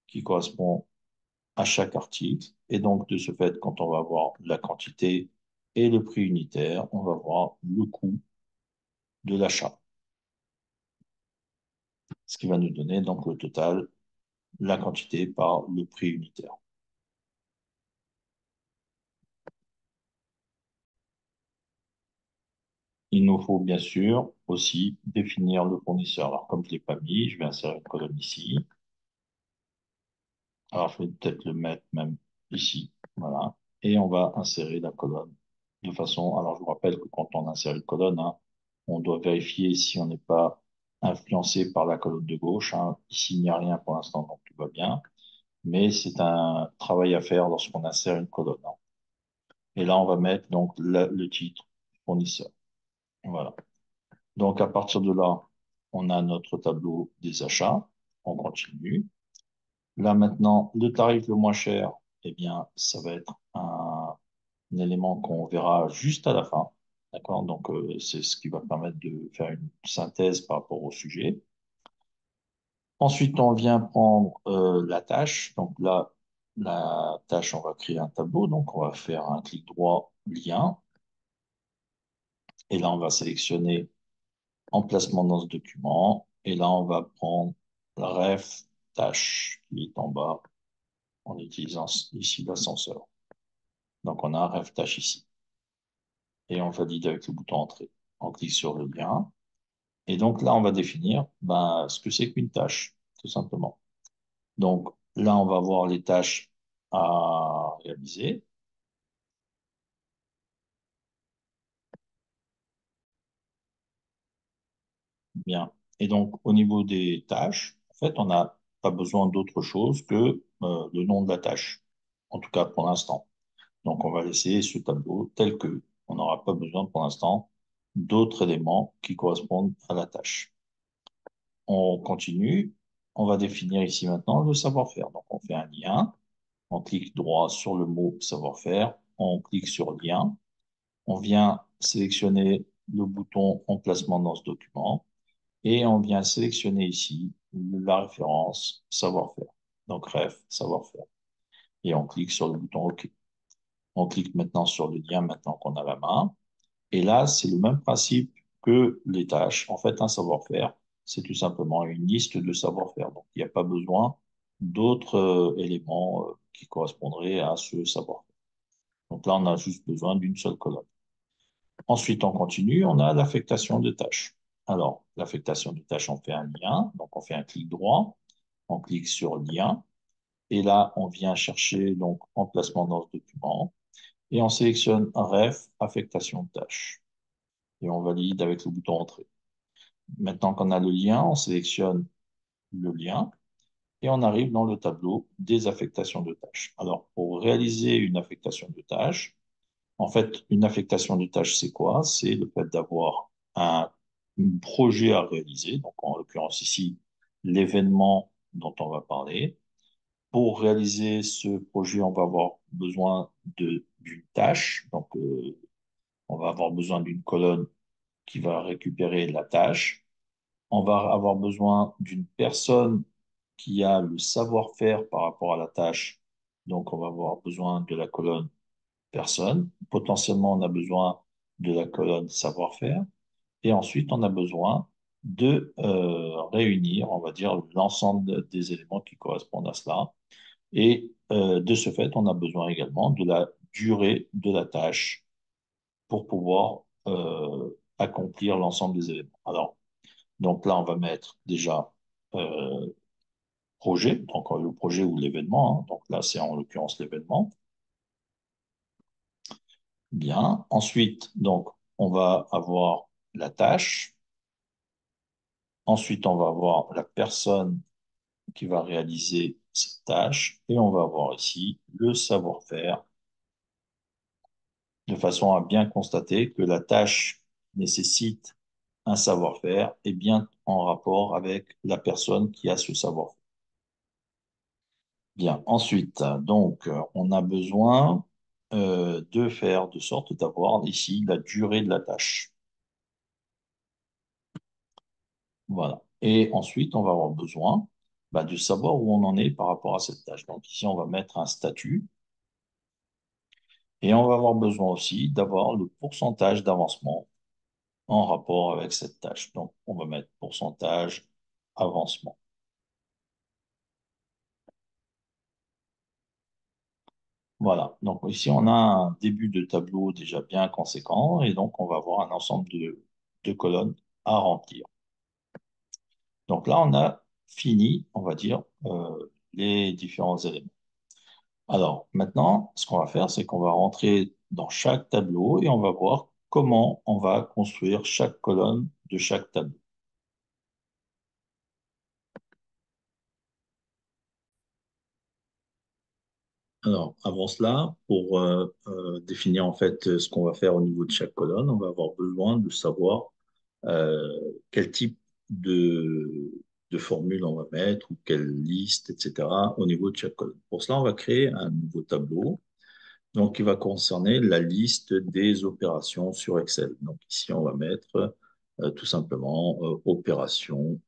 qui correspond à chaque article. Et donc, de ce fait, quand on va avoir la quantité et le prix unitaire, on va avoir le coût de l'achat. Ce qui va nous donner donc le total, la quantité par le prix unitaire. Il nous faut bien sûr aussi définir le fournisseur. Alors, comme je ne l'ai pas mis, je vais insérer une colonne ici. Alors, je vais peut-être le mettre même ici. Voilà. Et on va insérer la colonne de façon. Alors, je vous rappelle que quand on insère une colonne, hein, on doit vérifier si on n'est pas influencé par la colonne de gauche, hein. Ici, il n'y a rien pour l'instant, donc tout va bien. Mais c'est un travail à faire lorsqu'on insère une colonne, hein. Et là, on va mettre donc le titre fournisseur. Voilà. Donc, à partir de là, on a notre tableau des achats. On continue. Là, maintenant, le tarif le moins cher, eh bien, ça va être un élément qu'on verra juste à la fin. D'accord? Donc, c'est ce qui va permettre de faire une synthèse par rapport au sujet. Ensuite, on vient prendre la tâche. Donc là, la tâche, on va créer un tableau. Donc, on va faire un clic droit, lien. Et là, on va sélectionner emplacement dans ce document. Et là, on va prendre ref tâche qui est en bas en utilisant ici l'ascenseur. Donc, on a un ref tâche ici. Et on valide avec le bouton entrée. On clique sur le lien. Et donc là, on va définir ce que c'est qu'une tâche, tout simplement. Donc là, on va voir les tâches à réaliser. Bien. Et donc, au niveau des tâches, en fait, on n'a pas besoin d'autre chose que le nom de la tâche. En tout cas, pour l'instant. Donc, on va laisser ce tableau tel que. On n'aura pas besoin pour l'instant d'autres éléments qui correspondent à la tâche. On continue. On va définir ici maintenant le savoir-faire. Donc, on fait un lien. On clique droit sur le mot savoir-faire. On clique sur lien. On vient sélectionner le bouton emplacement dans ce document. Et on vient sélectionner ici la référence savoir-faire. Donc, ref, savoir-faire. Et on clique sur le bouton OK. On clique maintenant sur le lien maintenant qu'on a la main. Et là, c'est le même principe que les tâches. En fait, un savoir-faire, c'est tout simplement une liste de savoir-faire. Donc, il n'y a pas besoin d'autres éléments qui correspondraient à ce savoir-faire. Donc là, on a juste besoin d'une seule colonne. Ensuite, on continue, on a l'affectation de tâches. Alors, l'affectation de tâches, on fait un lien. Donc, on fait un clic droit, on clique sur lien. Et là, on vient chercher donc emplacement dans ce document. Et on sélectionne ref, affectation de tâches. Et on valide avec le bouton entrée. Maintenant qu'on a le lien, on sélectionne le lien et on arrive dans le tableau des affectations de tâches. Alors, pour réaliser une affectation de tâches, En fait, une affectation de tâche, c'est quoi? C'est le fait d'avoir un projet à réaliser, donc en l'occurrence ici, l'événement dont on va parler. Pour réaliser ce projet, on va avoir besoin d'une tâche, donc on va avoir besoin d'une colonne qui va récupérer la tâche. On va avoir besoin d'une personne qui a le savoir-faire par rapport à la tâche, donc on va avoir besoin de la colonne personne. Potentiellement, on a besoin de la colonne savoir-faire. Et ensuite, on a besoin de réunir, on va dire, l'ensemble des éléments qui correspondent à cela. Et de ce fait, on a besoin également de la durée de la tâche pour pouvoir accomplir l'ensemble des éléments. Alors, donc là, on va mettre déjà euh, projet, donc le projet ou l'événement, hein. Donc là, c'est en l'occurrence l'événement. Bien. Ensuite, donc, on va avoir la tâche. Ensuite, on va avoir la personne qui va réaliser cette tâche. Et on va avoir ici le savoir-faire, de façon à bien constater que la tâche nécessite un savoir-faire est bien en rapport avec la personne qui a ce savoir-faire. Bien. Ensuite, donc, on a besoin de faire de sorte d'avoir ici la durée de la tâche. Voilà. Et ensuite, on va avoir besoin de savoir où on en est par rapport à cette tâche. Donc ici, on va mettre un statut et on va avoir besoin aussi d'avoir le pourcentage d'avancement en rapport avec cette tâche. Donc, on va mettre pourcentage avancement. Voilà. Donc ici, on a un début de tableau déjà bien conséquent et donc on va avoir un ensemble de colonnes à remplir. Donc là, on a fini, on va dire, les différents éléments. Alors, maintenant, ce qu'on va faire, c'est qu'on va rentrer dans chaque tableau et on va voir comment on va construire chaque colonne de chaque tableau. Alors, avant cela, pour définir en fait ce qu'on va faire au niveau de chaque colonne, on va avoir besoin de savoir euh, quel type de formule on va mettre ou quelle liste, etc. au niveau de chaque colonne. Pour cela, on va créer un nouveau tableau donc, qui va concerner la liste des opérations sur Excel. Donc, ici, on va mettre tout simplement opération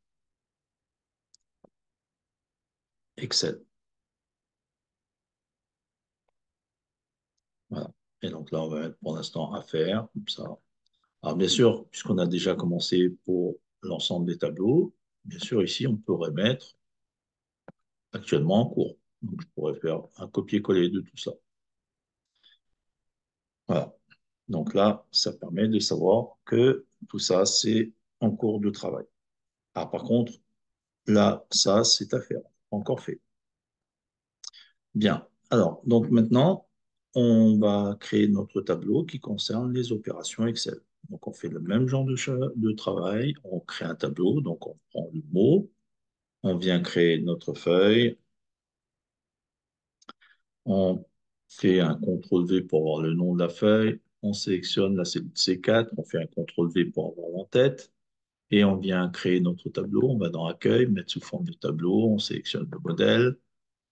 Excel. Voilà. Et donc là, on va mettre pour l'instant affaires, comme ça. Alors, bien sûr, puisqu'on a déjà commencé pour l'ensemble des tableaux, bien sûr, ici, on pourrait mettre actuellement en cours. Donc, je pourrais faire un copier-coller de tout ça. Voilà. Donc là, ça permet de savoir que tout ça, c'est en cours de travail. Ah, par contre, là, ça, c'est à faire. Encore fait. Bien. Alors, donc maintenant, on va créer notre tableau qui concerne les opérations Excel. Donc, on fait le même genre de travail. On crée un tableau. Donc, on prend le mot. On vient créer notre feuille. On fait un CTRL-V pour avoir le nom de la feuille. On sélectionne la cellule C4. On fait un CTRL-V pour avoir l'entête. Et on vient créer notre tableau. On va dans Accueil, mettre sous forme de tableau. On sélectionne le modèle.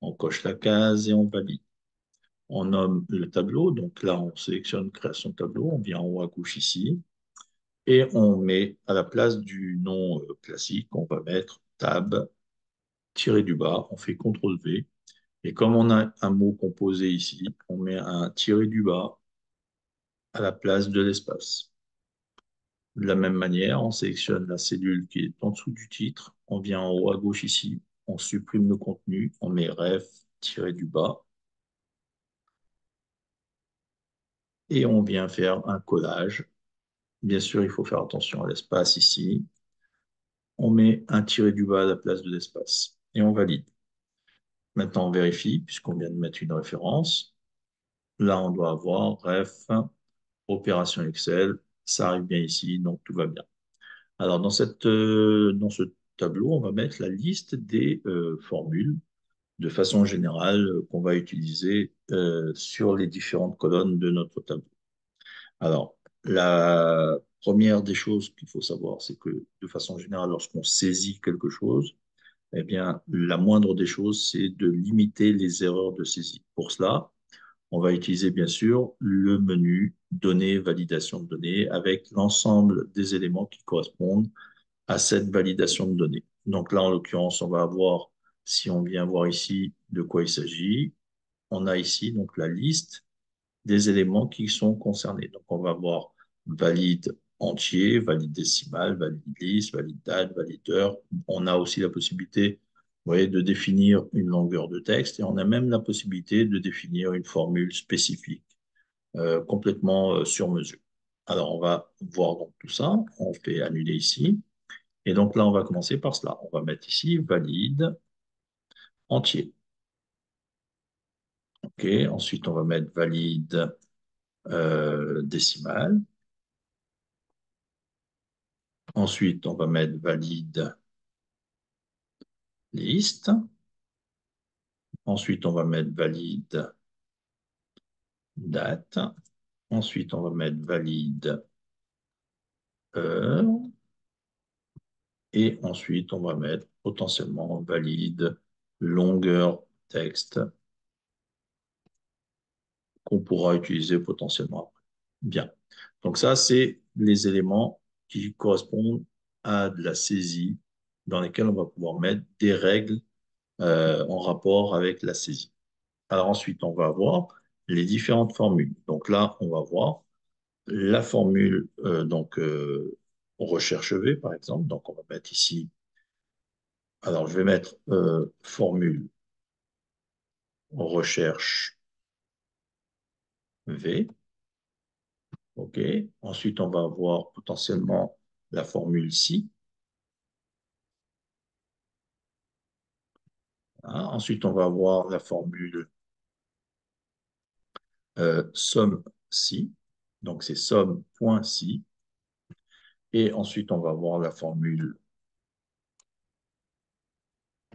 On coche la case et on valide. On nomme le tableau. Donc là, on sélectionne création de tableau. On vient en haut à gauche ici. Et on met à la place du nom classique, on va mettre tab, tiré du bas. On fait CTRL-V. Et comme on a un mot composé ici, on met un tiré du bas à la place de l'espace. De la même manière, on sélectionne la cellule qui est en dessous du titre. On vient en haut à gauche ici. On supprime le contenu. On met ref, tiré du bas. Et on vient faire un collage. Bien sûr, il faut faire attention à l'espace ici. On met un tiré du bas à la place de l'espace et on valide. Maintenant, on vérifie puisqu'on vient de mettre une référence. Là, on doit avoir ref, opération Excel. Ça arrive bien ici, donc tout va bien. Alors, dans ce tableau, on va mettre la liste des formules de façon générale qu'on va utiliser sur les différentes colonnes de notre tableau. Alors, la première des choses qu'il faut savoir, c'est que de façon générale, lorsqu'on saisit quelque chose, eh bien, la moindre des choses, c'est de limiter les erreurs de saisie. Pour cela, on va utiliser bien sûr le menu données, validation de données avec l'ensemble des éléments qui correspondent à cette validation de données. Donc là, en l'occurrence, on va avoir, si on vient voir ici de quoi il s'agit, on a ici donc la liste des éléments qui sont concernés. Donc on va voir valide entier, valide décimal, valide liste, valide date, valide heure. On a aussi la possibilité, vous voyez, de définir une longueur de texte et on a même la possibilité de définir une formule spécifique complètement sur mesure. Alors on va voir donc tout ça. On fait annuler ici. Et donc là, on va commencer par cela. On va mettre ici valide entier. OK. Ensuite, on va mettre valide décimal. Ensuite, on va mettre valide liste. Ensuite, on va mettre valide date. Ensuite, on va mettre valide heure. Et ensuite, on va mettre potentiellement valide longueur texte qu'on pourra utiliser potentiellement après. Bien. Donc ça, c'est les éléments qui correspondent à de la saisie dans lesquels on va pouvoir mettre des règles en rapport avec la saisie. Alors ensuite, on va avoir les différentes formules. Donc là, on va voir la formule recherche V, par exemple. Donc on va mettre ici, alors je vais mettre formule recherche V. OK. Ensuite, on va avoir potentiellement la formule si. Hein. Ensuite, on va avoir la formule somme si. Donc, c'est somme.si. Et ensuite, on va avoir la formule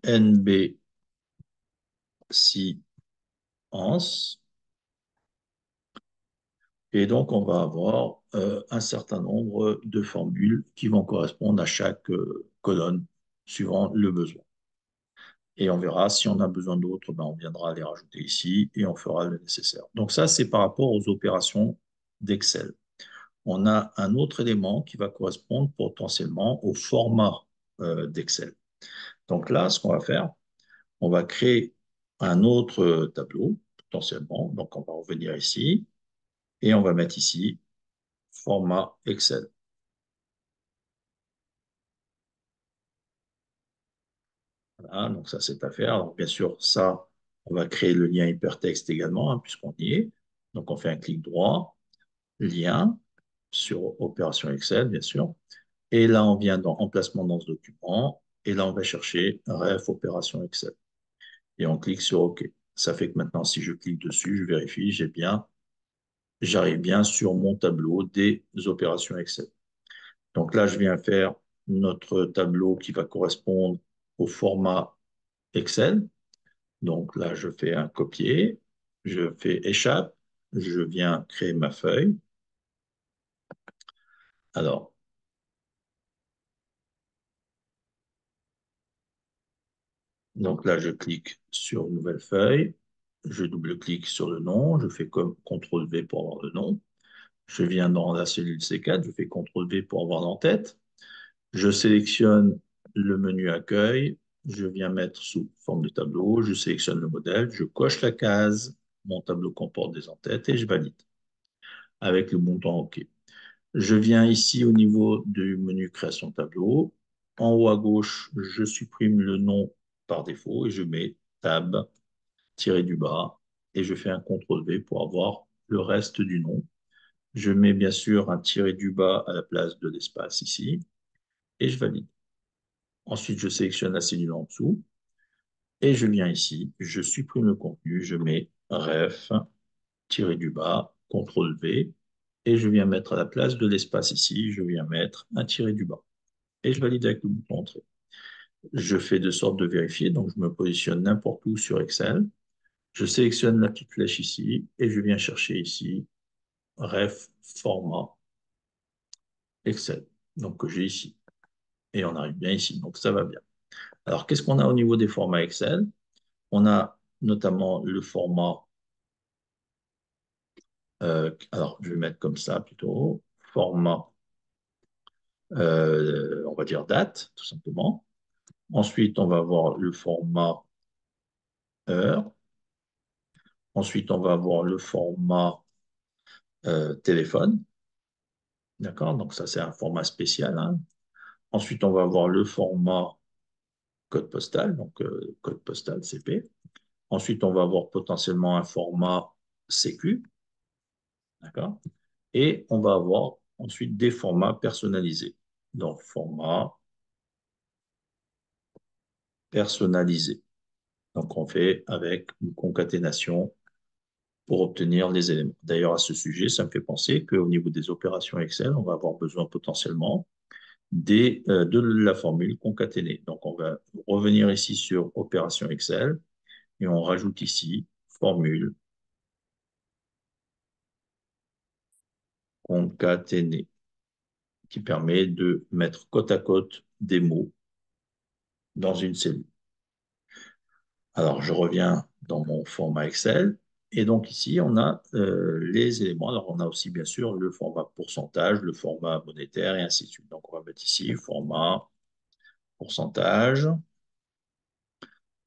nb si ans. Et donc, on va avoir un certain nombre de formules qui vont correspondre à chaque colonne suivant le besoin. Et on verra si on a besoin d'autres, ben, on viendra les rajouter ici et on fera le nécessaire. Donc ça, c'est par rapport aux opérations d'Excel. On a un autre élément qui va correspondre potentiellement au format d'Excel. Donc là, ce qu'on va faire, on va créer un autre tableau potentiellement. Donc on va revenir ici et on va mettre ici format Excel. Voilà, donc ça, c'est à faire. Alors, bien sûr, ça, on va créer le lien hypertexte également, hein, puisqu'on y est. Donc, on fait un clic droit, lien sur opération Excel, bien sûr. Et là, on vient dans emplacement dans ce document. Et là, on va chercher ref opération Excel. Et on clique sur OK. Ça fait que maintenant, si je clique dessus, je vérifie, j'arrive bien sur mon tableau des opérations Excel. Donc là, je viens faire notre tableau qui va correspondre au format Excel. Donc là, je fais un copier, je fais échappe, je viens créer ma feuille. Alors, donc là, je clique sur nouvelle feuille, je double-clique sur le nom, je fais comme CTRL-V pour avoir le nom. Je viens dans la cellule C4, je fais CTRL-V pour avoir l'entête. Je sélectionne le menu accueil, je viens mettre sous forme de tableau, je sélectionne le modèle, je coche la case, mon tableau comporte des entêtes et je valide avec le bouton OK. Je viens ici au niveau du menu création tableau. En haut à gauche, je supprime le nom par défaut et je mets tab, tiré du bas, et je fais un CTRL-V pour avoir le reste du nom. Je mets bien sûr un tiré du bas à la place de l'espace ici et je valide. Ensuite, je sélectionne la cellule en dessous et je viens ici, je supprime le contenu, je mets ref, tiré du bas, CTRL-V, et je viens mettre à la place de l'espace ici, je viens mettre un tiré du bas. Et je valide avec le bouton Entrée. Je fais de sorte de vérifier, donc je me positionne n'importe où sur Excel. Je sélectionne la petite flèche ici et je viens chercher ici ref format Excel, donc que j'ai ici. Et on arrive bien ici, donc ça va bien. Alors, qu'est-ce qu'on a au niveau des formats Excel? On a notamment le format, alors je vais mettre comme ça plutôt, format, on va dire date, tout simplement. Ensuite, on va avoir le format heure. Ensuite, on va avoir le format téléphone. D'accord? Donc ça, c'est un format spécial, hein. Ensuite, on va avoir le format code postal, donc code postal CP. Ensuite, on va avoir potentiellement un format sécu. D'accord? Et on va avoir ensuite des formats personnalisés. Donc, format personnalisé. Donc, on fait avec une concaténation pour obtenir les éléments. D'ailleurs, à ce sujet, ça me fait penser qu'au niveau des opérations Excel, on va avoir besoin potentiellement de la formule concaténée. Donc, on va revenir ici sur opération Excel et on rajoute ici formule concaténée qui permet de mettre côte à côte des mots dans une cellule. Alors, je reviens dans mon format Excel. Et donc ici, on a les éléments. Alors, on a aussi, bien sûr, le format pourcentage, le format monétaire et ainsi de suite. Donc, on va mettre ici format pourcentage.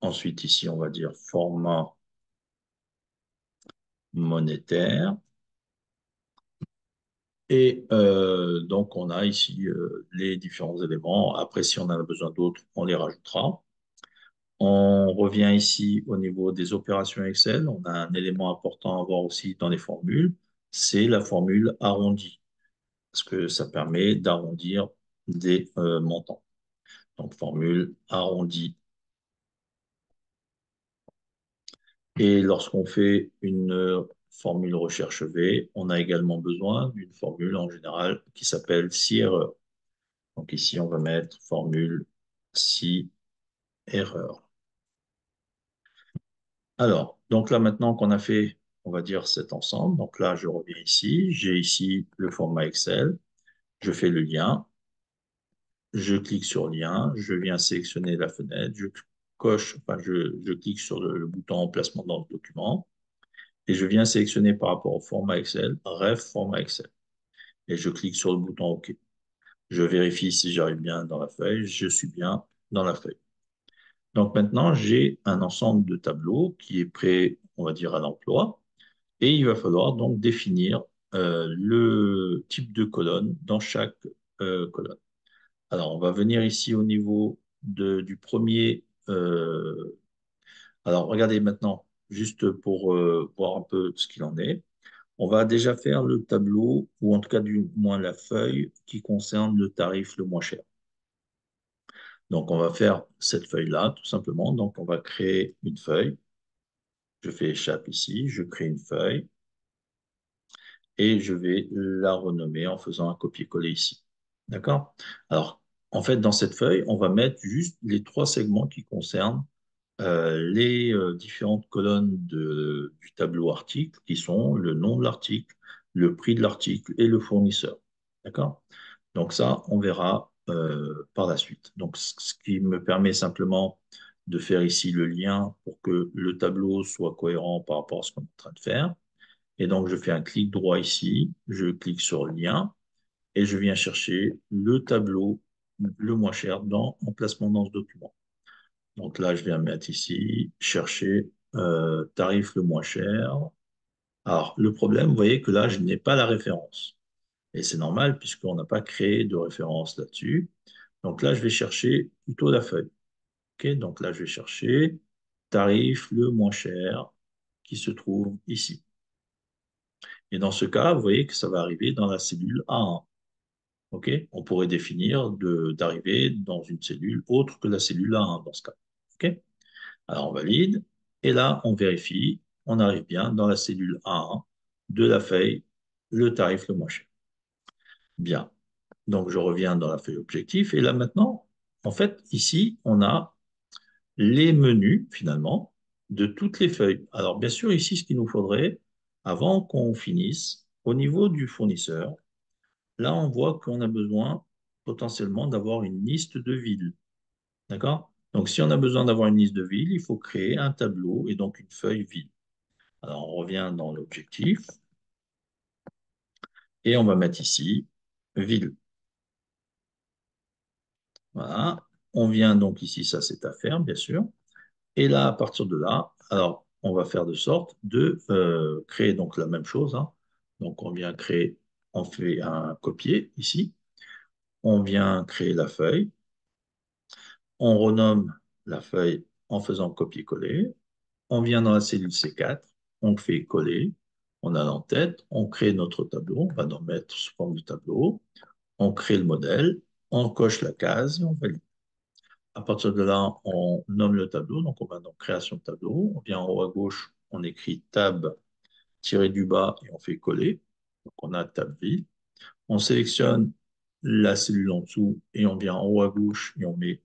Ensuite, ici, on va dire format monétaire. Et donc, on a ici les différents éléments. Après, si on en a besoin d'autres, on les rajoutera. On revient ici au niveau des opérations Excel. On a un élément important à voir aussi dans les formules, c'est la formule arrondie, parce que ça permet d'arrondir des montants. Donc, formule arrondie. Et lorsqu'on fait une formule recherche V, on a également besoin d'une formule en général qui s'appelle si erreur. Donc ici, on va mettre formule si erreur. Alors, donc là, maintenant qu'on a fait, on va dire, cet ensemble, donc là, je reviens ici, j'ai ici le format Excel, je fais le lien, je clique sur lien, je viens sélectionner la fenêtre, je coche, enfin, je clique sur le bouton emplacement dans le document, et je viens sélectionner par rapport au format Excel, ref format Excel, et je clique sur le bouton OK. Je vérifie si j'arrive bien dans la feuille, je suis bien dans la feuille. Donc maintenant, j'ai un ensemble de tableaux qui est prêt, on va dire, à l'emploi. Et il va falloir donc définir le type de colonne dans chaque colonne. Alors, on va venir ici au niveau du premier. Alors, regardez maintenant, juste pour voir un peu ce qu'il en est. On va déjà faire le tableau, ou en tout cas du moins la feuille qui concerne le tarif le moins cher. Donc, on va faire cette feuille-là, tout simplement. Donc, on va créer une feuille. Je fais échappe ici, je crée une feuille et je vais la renommer en faisant un copier-coller ici. D'accord? Alors, en fait, dans cette feuille, on va mettre juste les trois segments qui concernent les différentes colonnes du tableau article, qui sont le nom de l'article, le prix de l'article et le fournisseur. D'accord? Donc ça, on verra par la suite. Donc, ce qui me permet simplement de faire ici le lien pour que le tableau soit cohérent par rapport à ce qu'on est en train de faire. Et donc, je fais un clic droit ici, je clique sur lien et je viens chercher le tableau le moins cher dans emplacement dans ce document. Donc là, je viens mettre ici, chercher tarif le moins cher. Alors, le problème, vous voyez que là, je n'ai pas la référence. Et c'est normal puisqu'on n'a pas créé de référence là-dessus. Donc là, je vais chercher plutôt la feuille. OK, donc là, je vais chercher tarif le moins cher qui se trouve ici. Et dans ce cas, vous voyez que ça va arriver dans la cellule A1. OK? On pourrait définir d'arriver dans une cellule autre que la cellule A1 dans ce cas. OK? Alors, on valide. Et là, on vérifie. On arrive bien dans la cellule A1 de la feuille, le tarif le moins cher. Bien. Donc, je reviens dans la feuille objectif. Et là, maintenant, en fait, ici, on a les menus, finalement, de toutes les feuilles. Alors, bien sûr, ici, ce qu'il nous faudrait, avant qu'on finisse, au niveau du fournisseur, là, on voit qu'on a besoin potentiellement d'avoir une liste de villes. D'accord? Donc, si on a besoin d'avoir une liste de villes, il faut créer un tableau et donc une feuille ville. Alors, on revient dans l'objectif et on va mettre ici ville. Voilà. On vient donc ici, ça c'est à faire, bien sûr. Et là, à partir de là, alors, on va faire de sorte de créer donc la même chose, hein. Donc, on vient créer, on fait un copier ici. On vient créer la feuille. On renomme la feuille en faisant copier-coller. On vient dans la cellule C4, on fait coller, on a l'entête, on crée notre tableau, on va en mettre sous forme de tableau, on crée le modèle, on coche la case et on valide. À partir de là, on nomme le tableau, donc on va dans création de tableau, on vient en haut à gauche, on écrit tab tiré du bas et on fait coller, donc on a tab ville. On sélectionne la cellule en dessous et on vient en haut à gauche et on met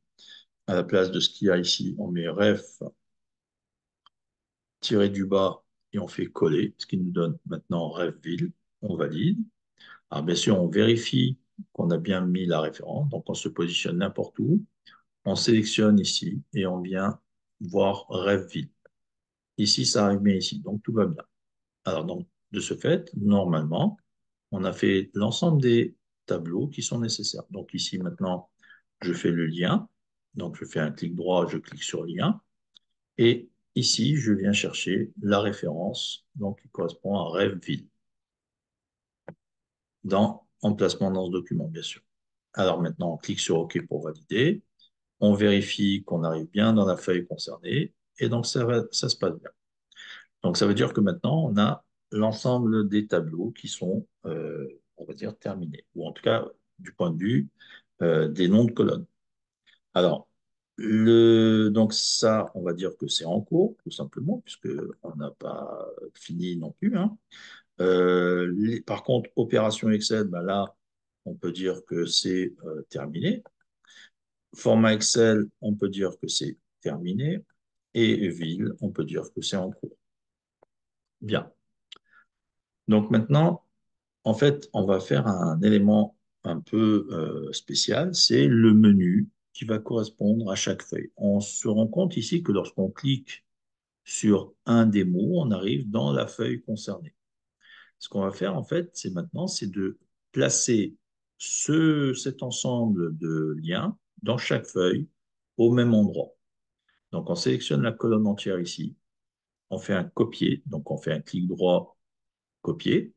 à la place de ce qu'il y a ici, on met ref tiré du bas et on fait coller, ce qui nous donne maintenant ref ville. On valide. Alors bien sûr, on vérifie qu'on a bien mis la référence, donc on se positionne n'importe où. On sélectionne ici et on vient voir ref ville. Ici, ça arrive bien ici, donc tout va bien. Alors donc, de ce fait, normalement, on a fait l'ensemble des tableaux qui sont nécessaires. Donc ici, maintenant, je fais le lien. Donc je fais un clic droit, je clique sur lien. Et ici, je viens chercher la référence donc, qui correspond à rêve-ville dans emplacement dans ce document, bien sûr. Alors maintenant, on clique sur OK pour valider. On vérifie qu'on arrive bien dans la feuille concernée. Et donc, ça se passe bien. Donc, ça veut dire que maintenant, on a l'ensemble des tableaux qui sont, on va dire, terminés. Ou en tout cas, du point de vue des noms de colonnes. Alors, donc ça, on va dire que c'est en cours, tout simplement, puisqu'on n'a pas fini non plus, hein. Par contre, opération Excel, ben là, on peut dire que c'est terminé. Format Excel, on peut dire que c'est terminé. Et ville, on peut dire que c'est en cours. Bien. Donc maintenant, en fait, on va faire un élément un peu spécial, c'est le menu qui va correspondre à chaque feuille. On se rend compte ici que lorsqu'on clique sur un des mots, on arrive dans la feuille concernée. Ce qu'on va faire, en fait, c'est de placer cet ensemble de liens dans chaque feuille au même endroit. Donc, on sélectionne la colonne entière ici, on fait un copier, donc on fait un clic droit, copier.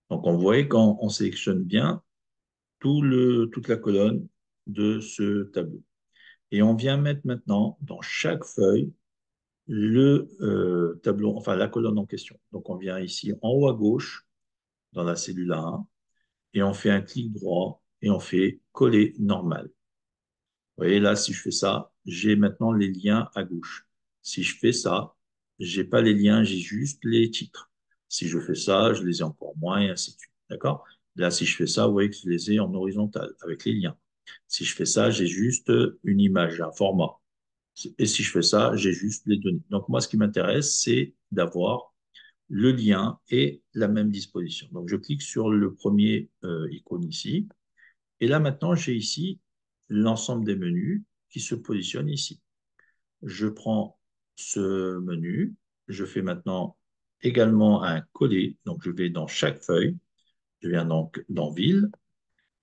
Donc, on voit quand on sélectionne bien toute la colonne de ce tableau. Et on vient mettre maintenant dans chaque feuille le tableau, enfin la colonne en question. Donc, on vient ici en haut à gauche, dans la cellule A1, et on fait un clic droit et on fait coller normal. Vous voyez là, si je fais ça, j'ai maintenant les liens à gauche. Si je fais ça, j'ai pas les liens, j'ai juste les titres. Si je fais ça, je les ai encore moins et ainsi de suite. D'accord? Là, si je fais ça, vous voyez que je les ai en horizontal avec les liens. Si je fais ça, j'ai juste une image, un format. Et si je fais ça, j'ai juste les données. Donc moi, ce qui m'intéresse, c'est d'avoir le lien et la même disposition. Donc je clique sur le premier icône ici. Et là, maintenant, j'ai ici l'ensemble des menus qui se positionnent ici. Je prends ce menu, je fais maintenant également un coller, donc je vais dans chaque feuille, je viens donc dans Ville,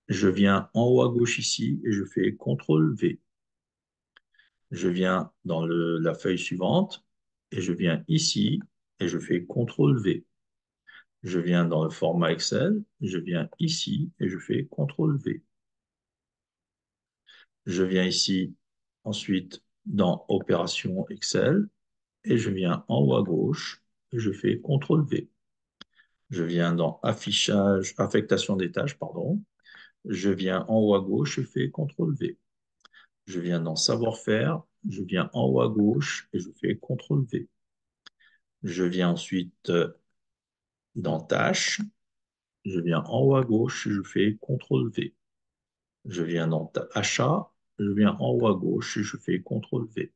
je viens en haut à gauche ici et je fais CTRL V. Je viens dans la feuille suivante et je viens ici et je fais CTRL V. Je viens dans le format Excel, je viens ici et je fais CTRL V. Je viens ici ensuite dans Opération Excel et je viens en haut à gauche et je fais CTRL V. Je viens dans Affichage, Affectation des tâches, pardon. Je viens en haut à gauche et je fais CTRL V. Je viens dans Savoir-faire, je viens en haut à gauche et je fais CTRL V. Je viens ensuite dans Tâches, je viens en haut à gauche et je fais CTRL V. Je viens dans Achat, je viens en haut à gauche et je fais CTRL V.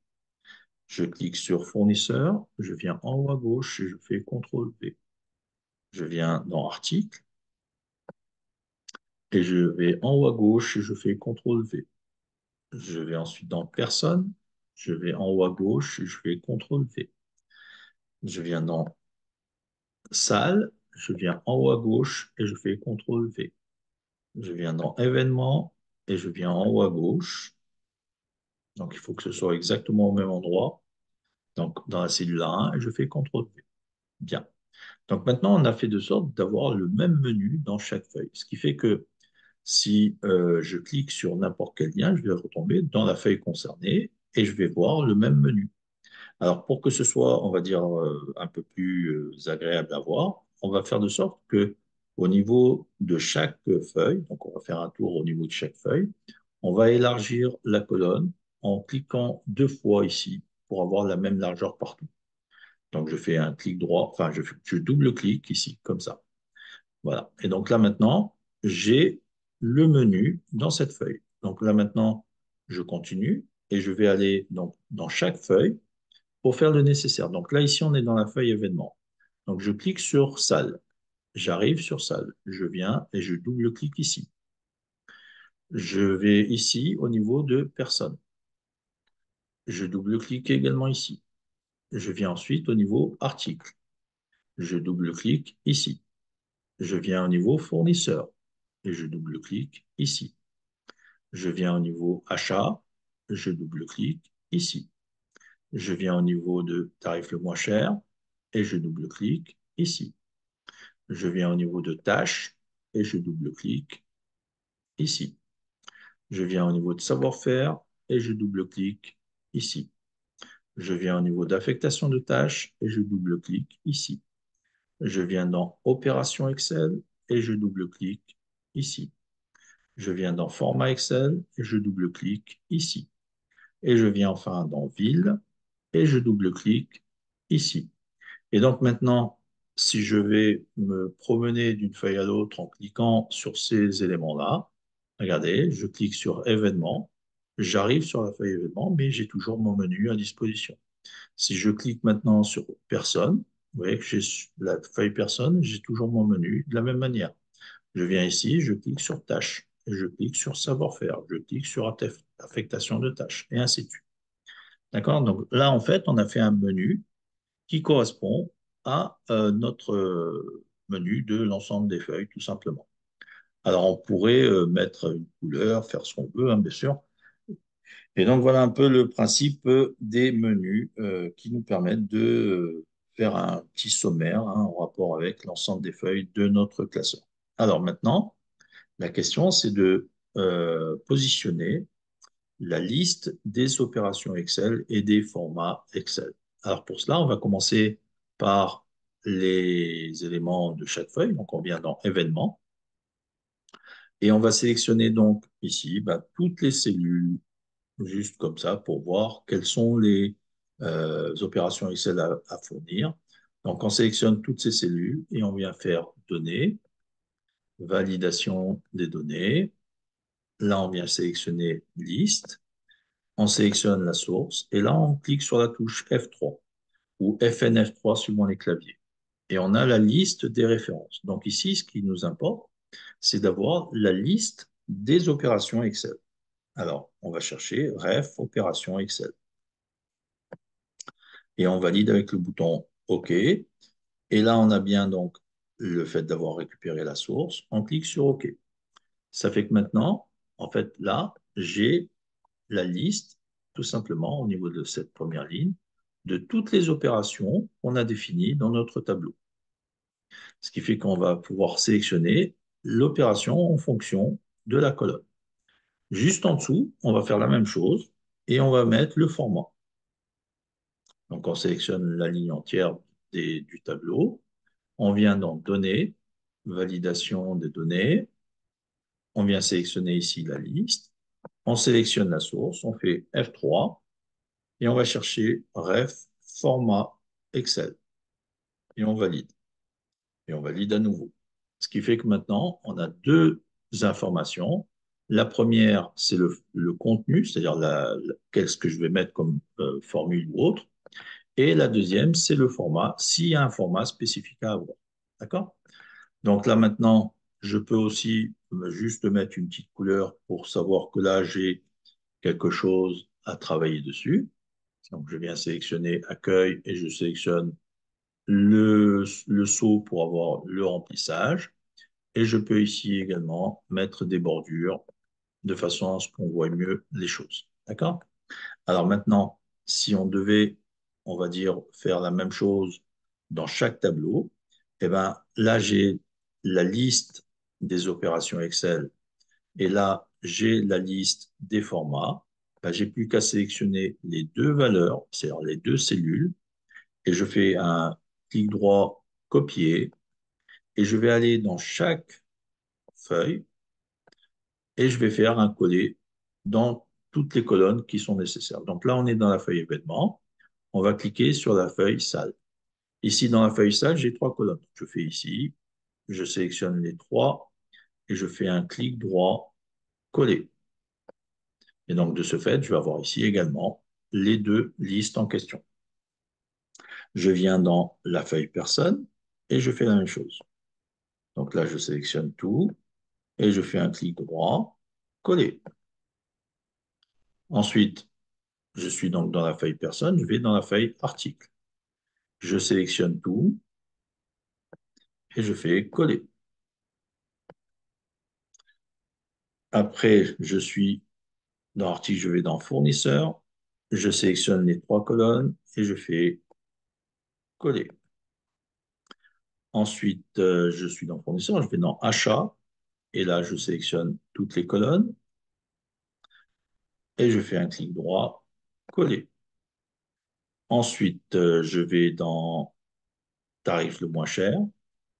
Je clique sur Fournisseur, je viens en haut à gauche et je fais CTRL V. Je viens dans Article et je vais en haut à gauche et je fais CTRL V. Je vais ensuite dans Personne, je vais en haut à gauche et je fais CTRL V. Je viens dans Salle, je viens en haut à gauche et je fais CTRL V. Je viens dans Événements et je viens en haut à gauche. Donc, il faut que ce soit exactement au même endroit. Donc, dans la cellule 1, et je fais CTRL V. Bien. Donc, maintenant, on a fait de sorte d'avoir le même menu dans chaque feuille. Ce qui fait que si je clique sur n'importe quel lien, je vais retomber dans la feuille concernée et je vais voir le même menu. Alors, pour que ce soit, on va dire, un peu plus agréable à voir, on va faire de sorte que au niveau de chaque feuille, donc on va faire un tour au niveau de chaque feuille, on va élargir la colonne en cliquant 2 fois ici pour avoir la même largeur partout. Donc, je fais un clic droit, enfin, je double-clique ici, comme ça. Voilà. Et donc là, maintenant, j'ai le menu dans cette feuille. Donc là, maintenant, je continue et je vais aller donc, dans chaque feuille pour faire le nécessaire. Donc là, ici, on est dans la feuille événement. Donc, je clique sur salle. J'arrive sur salle. Je viens et je double-clique ici. Je vais ici au niveau de personne. Je double-clique également ici. Je viens ensuite au niveau article. Je double-clique ici. Je viens au niveau fournisseur et je double-clique ici. Je viens au niveau achat. Je double-clique ici. Je viens au niveau de tarif le moins cher et je double-clique ici. Je viens au niveau de tâches et je double-clique ici. Je viens au niveau de savoir-faire et je double-clique ici. Je viens au niveau d'affectation de tâches et je double-clique ici. Je viens dans Opération Excel et je double-clique ici. Je viens dans Format Excel et je double-clique ici. Et je viens enfin dans Ville et je double-clique ici. Et donc maintenant, si je vais me promener d'une feuille à l'autre en cliquant sur ces éléments-là, regardez, je clique sur événement, j'arrive sur la feuille événement, mais j'ai toujours mon menu à disposition. Si je clique maintenant sur personne, vous voyez que j'ai la feuille personne, j'ai toujours mon menu de la même manière. Je viens ici, je clique sur tâches, je clique sur savoir-faire, je clique sur affectation de tâches, et ainsi de suite. D'accord? Donc là, en fait, on a fait un menu qui correspond à notre menu de l'ensemble des feuilles, tout simplement. Alors, on pourrait mettre une couleur, faire ce qu'on veut, hein, bien sûr. Et donc, voilà un peu le principe des menus qui nous permettent de faire un petit sommaire hein, en rapport avec l'ensemble des feuilles de notre classeur. Alors maintenant, la question, c'est de positionner la liste des opérations Excel et des formats Excel. Alors pour cela, on va commencer par les éléments de chaque feuille. Donc on vient dans Événements et on va sélectionner donc ici toutes les cellules, juste comme ça, pour voir quelles sont les opérations Excel à fournir. Donc on sélectionne toutes ces cellules et on vient faire Données, validation des données. Là, on vient sélectionner Liste. On sélectionne la source et là, on clique sur la touche F3 ou FNF3 suivant les claviers. Et on a la liste des références. Donc ici, ce qui nous importe, c'est d'avoir la liste des opérations Excel. Alors, on va chercher Ref opération Excel. Et on valide avec le bouton OK. Et là, on a bien donc le fait d'avoir récupéré la source. On clique sur OK. Ça fait que maintenant, en fait, là, j'ai la liste, tout simplement, au niveau de cette première ligne, de toutes les opérations qu'on a définies dans notre tableau. Ce qui fait qu'on va pouvoir sélectionner l'opération en fonction de la colonne. Juste en dessous, on va faire la même chose et on va mettre le format. Donc, on sélectionne la ligne entière du tableau. On vient dans Données, validation des données. On vient sélectionner ici la liste. On sélectionne la source, on fait F3 et on va chercher ref format Excel et on valide. Et on valide à nouveau. Ce qui fait que maintenant, on a deux informations. La première, c'est le contenu, c'est-à-dire qu'est-ce que je vais mettre comme formule ou autre. Et la deuxième, c'est le format, s'il y a un format spécifique à avoir. D'accord? Donc là maintenant, je peux aussi juste mettre une petite couleur pour savoir que là, j'ai quelque chose à travailler dessus. Donc je viens sélectionner accueil et je sélectionne le saut pour avoir le remplissage. Et je peux ici également mettre des bordures de façon à ce qu'on voit mieux les choses. D'accord? Alors maintenant, si on devait, on va dire, faire la même chose dans chaque tableau, eh ben, là, j'ai la liste des opérations Excel et là, j'ai la liste des formats. Ben, j'ai plus qu'à sélectionner les deux valeurs, c'est-à-dire les deux cellules, et je fais un clic droit, copier, et je vais aller dans chaque feuille et je vais faire un coller dans toutes les colonnes qui sont nécessaires. Donc là, on est dans la feuille événement. On va cliquer sur la feuille salle. Ici, dans la feuille salle, j'ai trois colonnes. Je fais ici, je sélectionne les trois et je fais un clic droit, coller. Et donc, de ce fait, je vais avoir ici également les deux listes en question. Je viens dans la feuille personne et je fais la même chose. Donc là, je sélectionne tout et je fais un clic droit, coller. Ensuite, je suis donc dans la feuille personne, je vais dans la feuille article. Je sélectionne tout et je fais coller. Après, je suis dans l'article, je vais dans fournisseur, je sélectionne les trois colonnes et je fais coller. Ensuite, je suis dans fournisseur, je vais dans achat et là, je sélectionne toutes les colonnes et je fais un clic droit, coller. Ensuite, je vais dans tarif le moins cher.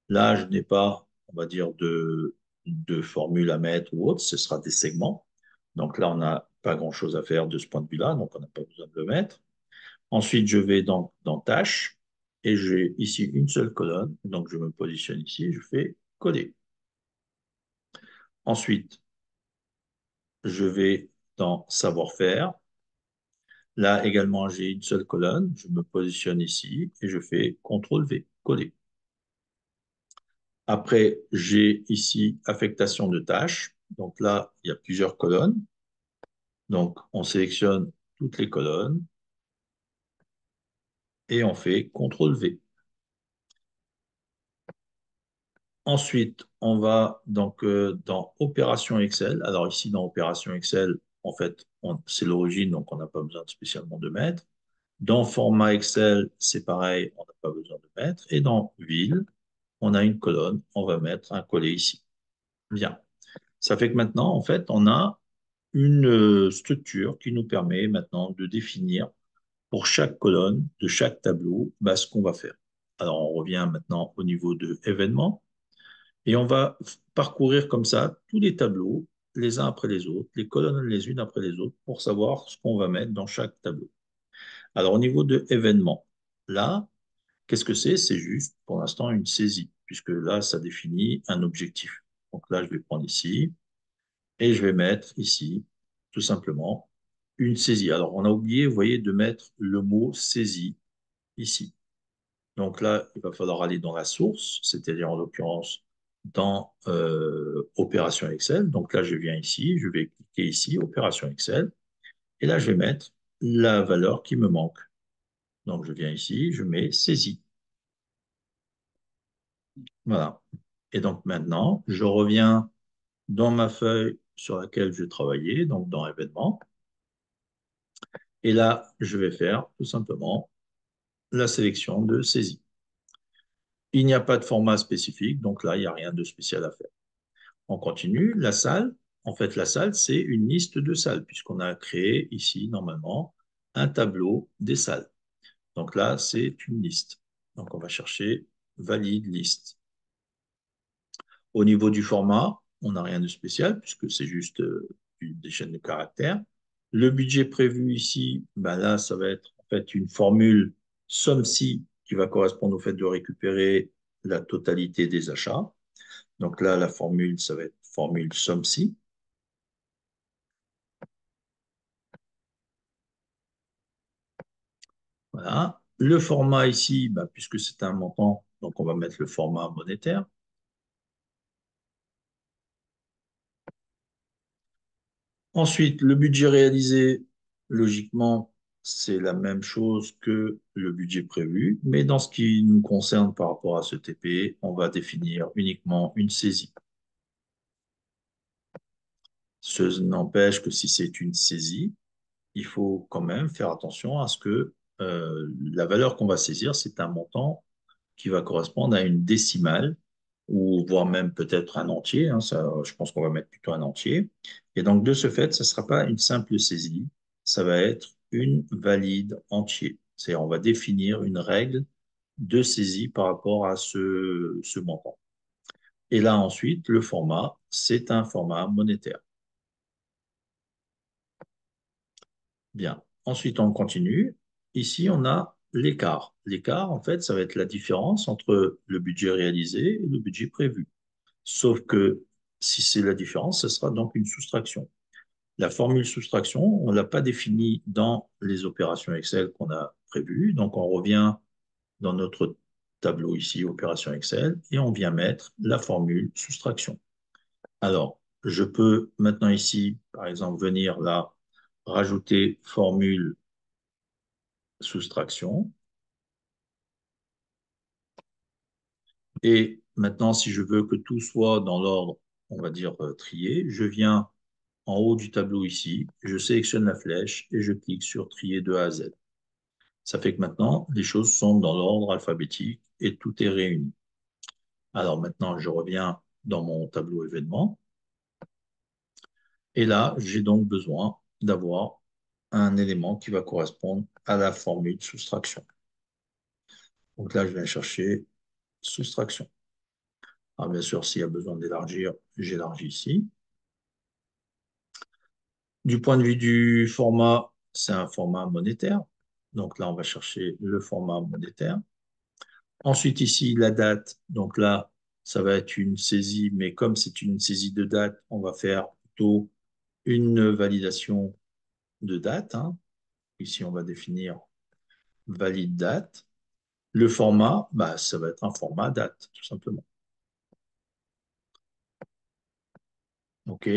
Là, je n'ai pas, on va dire, de formule à mettre ou autre, ce sera des segments. Donc là, on n'a pas grand-chose à faire de ce point de vue-là, donc on n'a pas besoin de le mettre. Ensuite, je vais dans tâches et j'ai ici une seule colonne. Donc, je me positionne ici et je fais coller. Ensuite, je vais dans savoir-faire. Là également, j'ai une seule colonne. Je me positionne ici et je fais CTRL-V, coller. Après, j'ai ici affectation de tâches. Donc là, il y a plusieurs colonnes. Donc, on sélectionne toutes les colonnes et on fait CTRL-V. Ensuite, on va donc dans Opération Excel. Alors ici, dans Opération Excel, en fait, c'est l'origine, donc on n'a pas besoin spécialement de mettre. Dans Format Excel, c'est pareil, on n'a pas besoin de mettre. Et dans Ville, on a une colonne, on va mettre un coller ici. Bien. Ça fait que maintenant, en fait, on a une structure qui nous permet maintenant de définir pour chaque colonne de chaque tableau bah, ce qu'on va faire. Alors, on revient maintenant au niveau de événements. Et on va parcourir comme ça tous les tableaux, les uns après les autres, les colonnes les unes après les autres, pour savoir ce qu'on va mettre dans chaque tableau. Alors, au niveau de événements, là, qu'est-ce que c'est? C'est juste, pour l'instant, une saisie, puisque là, ça définit un objectif. Donc là, je vais prendre ici, et je vais mettre ici, tout simplement, une saisie. Alors, on a oublié, vous voyez, de mettre le mot saisie ici. Donc là, il va falloir aller dans la source, c'est-à-dire en l'occurrence dans Opération Excel. Donc là, je viens ici, je vais cliquer ici, Opération Excel, et là, je vais mettre la valeur qui me manque. Donc je viens ici, je mets saisie. Voilà. Et donc maintenant, je reviens dans ma feuille sur laquelle je travaillais, donc dans événements. Et là, je vais faire tout simplement la sélection de saisie. Il n'y a pas de format spécifique, donc là, il n'y a rien de spécial à faire. On continue. La salle, en fait, la salle, c'est une liste de salles, puisqu'on a créé ici, normalement, un tableau des salles. Donc là, c'est une liste. Donc on va chercher valide liste. Au niveau du format, on n'a rien de spécial, puisque c'est juste des chaînes de caractères. Le budget prévu ici, ben là, ça va être en fait une formule somme-si qui va correspondre au fait de récupérer la totalité des achats. Donc là, la formule, ça va être formule somme-si. Voilà. Le format ici, bah, puisque c'est un montant, Donc, on va mettre le format monétaire. Ensuite, le budget réalisé, logiquement, c'est la même chose que le budget prévu, mais dans ce qui nous concerne par rapport à ce TP, on va définir uniquement une saisie. Ce n'empêche que si c'est une saisie, il faut quand même faire attention à ce que la valeur qu'on va saisir, c'est un montant qui va correspondre à une décimale, ou voire même peut-être un entier. Hein, ça, je pense qu'on va mettre plutôt un entier. Et donc, de ce fait, ce ne sera pas une simple saisie, ça va être une valide entier. C'est-à-dire, on va définir une règle de saisie par rapport à ce montant. Et là, ensuite, le format, c'est un format monétaire. Bien. Ensuite, on continue. Ici, on a l'écart. L'écart, en fait, ça va être la différence entre le budget réalisé et le budget prévu. Sauf que si c'est la différence, ce sera donc une soustraction. La formule soustraction, on ne l'a pas définie dans les opérations Excel qu'on a prévues. Donc, on revient dans notre tableau ici, opération Excel, et on vient mettre la formule soustraction. Alors, je peux maintenant ici, par exemple, venir là, rajouter formule soustraction. Et maintenant, si je veux que tout soit dans l'ordre, on va dire trié, je viens en haut du tableau ici, je sélectionne la flèche et je clique sur trier de A à Z. Ça fait que maintenant, les choses sont dans l'ordre alphabétique et tout est réuni. Alors maintenant, je reviens dans mon tableau événement. Et là, j'ai donc besoin d'avoir un élément qui va correspondre à la formule soustraction. Donc là, je viens chercher soustraction. Alors bien sûr, s'il y a besoin d'élargir, j'élargis ici. Du point de vue du format, c'est un format monétaire. Donc là, on va chercher le format monétaire. Ensuite, ici, la date. Donc là, ça va être une saisie, mais comme c'est une saisie de date, on va faire plutôt une validation de date, hein. Ici, on va définir valide date. Le format, bah, ça va être un format date, tout simplement. OK.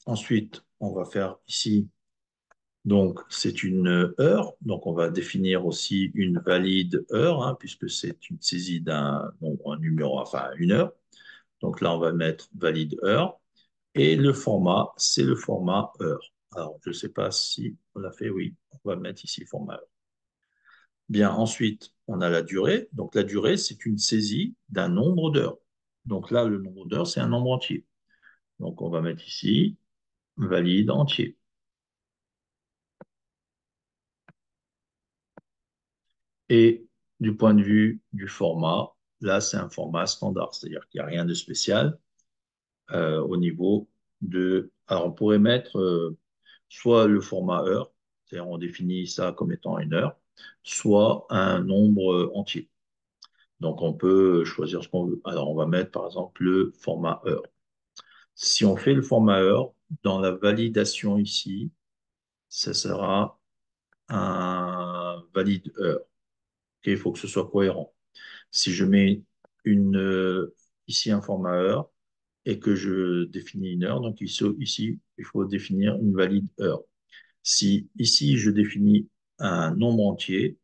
Ensuite, on va faire ici, donc c'est une heure. Donc, on va définir aussi une valide heure, hein, puisque c'est une saisie d'un nombre, un numéro, enfin une heure. Donc là, on va mettre valide heure. Et le format, c'est le format heure. Alors, je ne sais pas si on l'a fait, oui. On va mettre ici format heure. Bien, ensuite, on a la durée. Donc, la durée, c'est une saisie d'un nombre d'heures. Donc là, le nombre d'heures, c'est un nombre entier. Donc, on va mettre ici valide entier. Et du point de vue du format, là, c'est un format standard, c'est-à-dire qu'il n'y a rien de spécial au niveau de... Alors, on pourrait mettre soit le format heure, c'est-à-dire on définit ça comme étant une heure, soit un nombre entier. Donc, on peut choisir ce qu'on veut. Alors, on va mettre, par exemple, le format heure. Si on fait le format heure, dans la validation ici, ça sera un valide heure. Okay, il faut que ce soit cohérent. Si je mets ici un format heure et que je définis une heure, donc ici, il faut définir une valide heure. Si ici, je définis un nombre entier,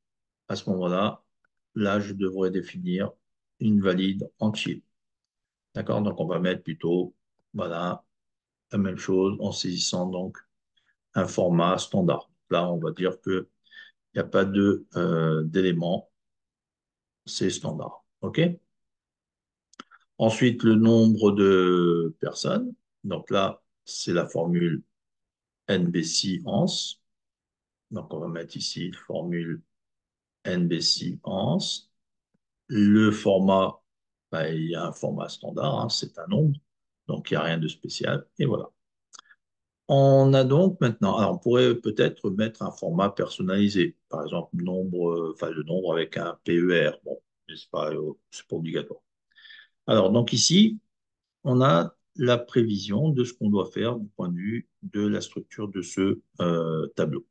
à ce moment-là, là, je devrais définir une valide entier. D'accord? Donc, on va mettre plutôt, voilà, la même chose en saisissant donc un format standard. Là, on va dire qu'il n'y a pas d'éléments, c'est standard. OK? Ensuite, le nombre de personnes. Donc là, c'est la formule NBC ans. Donc, on va mettre ici formule NBC ans. Le format, bah, il y a un format standard, hein, c'est un nombre. Donc, il n'y a rien de spécial. Et voilà. On a donc maintenant, alors on pourrait peut-être mettre un format personnalisé, par exemple nombre, enfin le nombre avec un PER. Bon, mais c'est pas obligatoire. Alors donc ici, on a la prévision de ce qu'on doit faire du point de vue de la structure de ce tableau.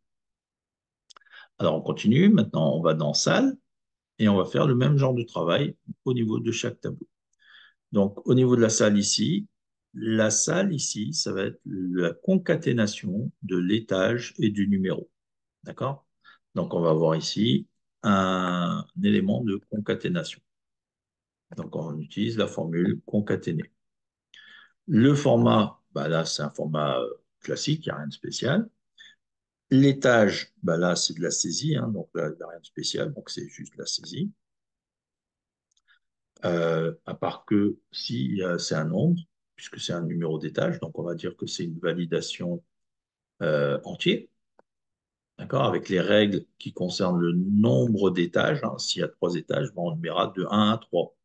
Alors on continue. Maintenant, on va dans salle. Et on va faire le même genre de travail au niveau de chaque tableau. Donc, au niveau de la salle ici, ça va être la concaténation de l'étage et du numéro. D'accord? Donc, on va avoir ici un élément de concaténation. Donc, on utilise la formule concaténer. Le format, bah là, c'est un format classique, il n'y a rien de spécial. L'étage, bah là, c'est de la saisie, hein, donc là, il n'y a rien de spécial, donc c'est juste la saisie. À part que si c'est un nombre, puisque c'est un numéro d'étage, donc on va dire que c'est une validation entier, d'accord, avec les règles qui concernent le nombre d'étages. Hein. S'il y a 3 étages, bon, on le mettra de 1 à 3.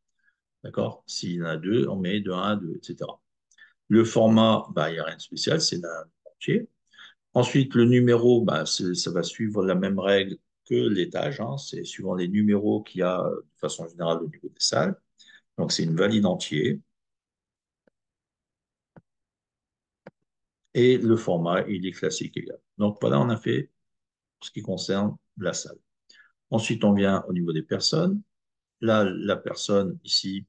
D'accord? S'il y en a 2, on met de 1 à 2, etc. Le format, bah, il n'y a rien de spécial, c'est un entier. Ensuite, le numéro, bah, ça va suivre la même règle que l'étage. Hein. C'est suivant les numéros qu'il y a de façon générale au niveau des salles. Donc, c'est une valide entier. Et le format, il est classique également. Donc, voilà, on a fait ce qui concerne la salle. Ensuite, on vient au niveau des personnes. Là, la personne, ici,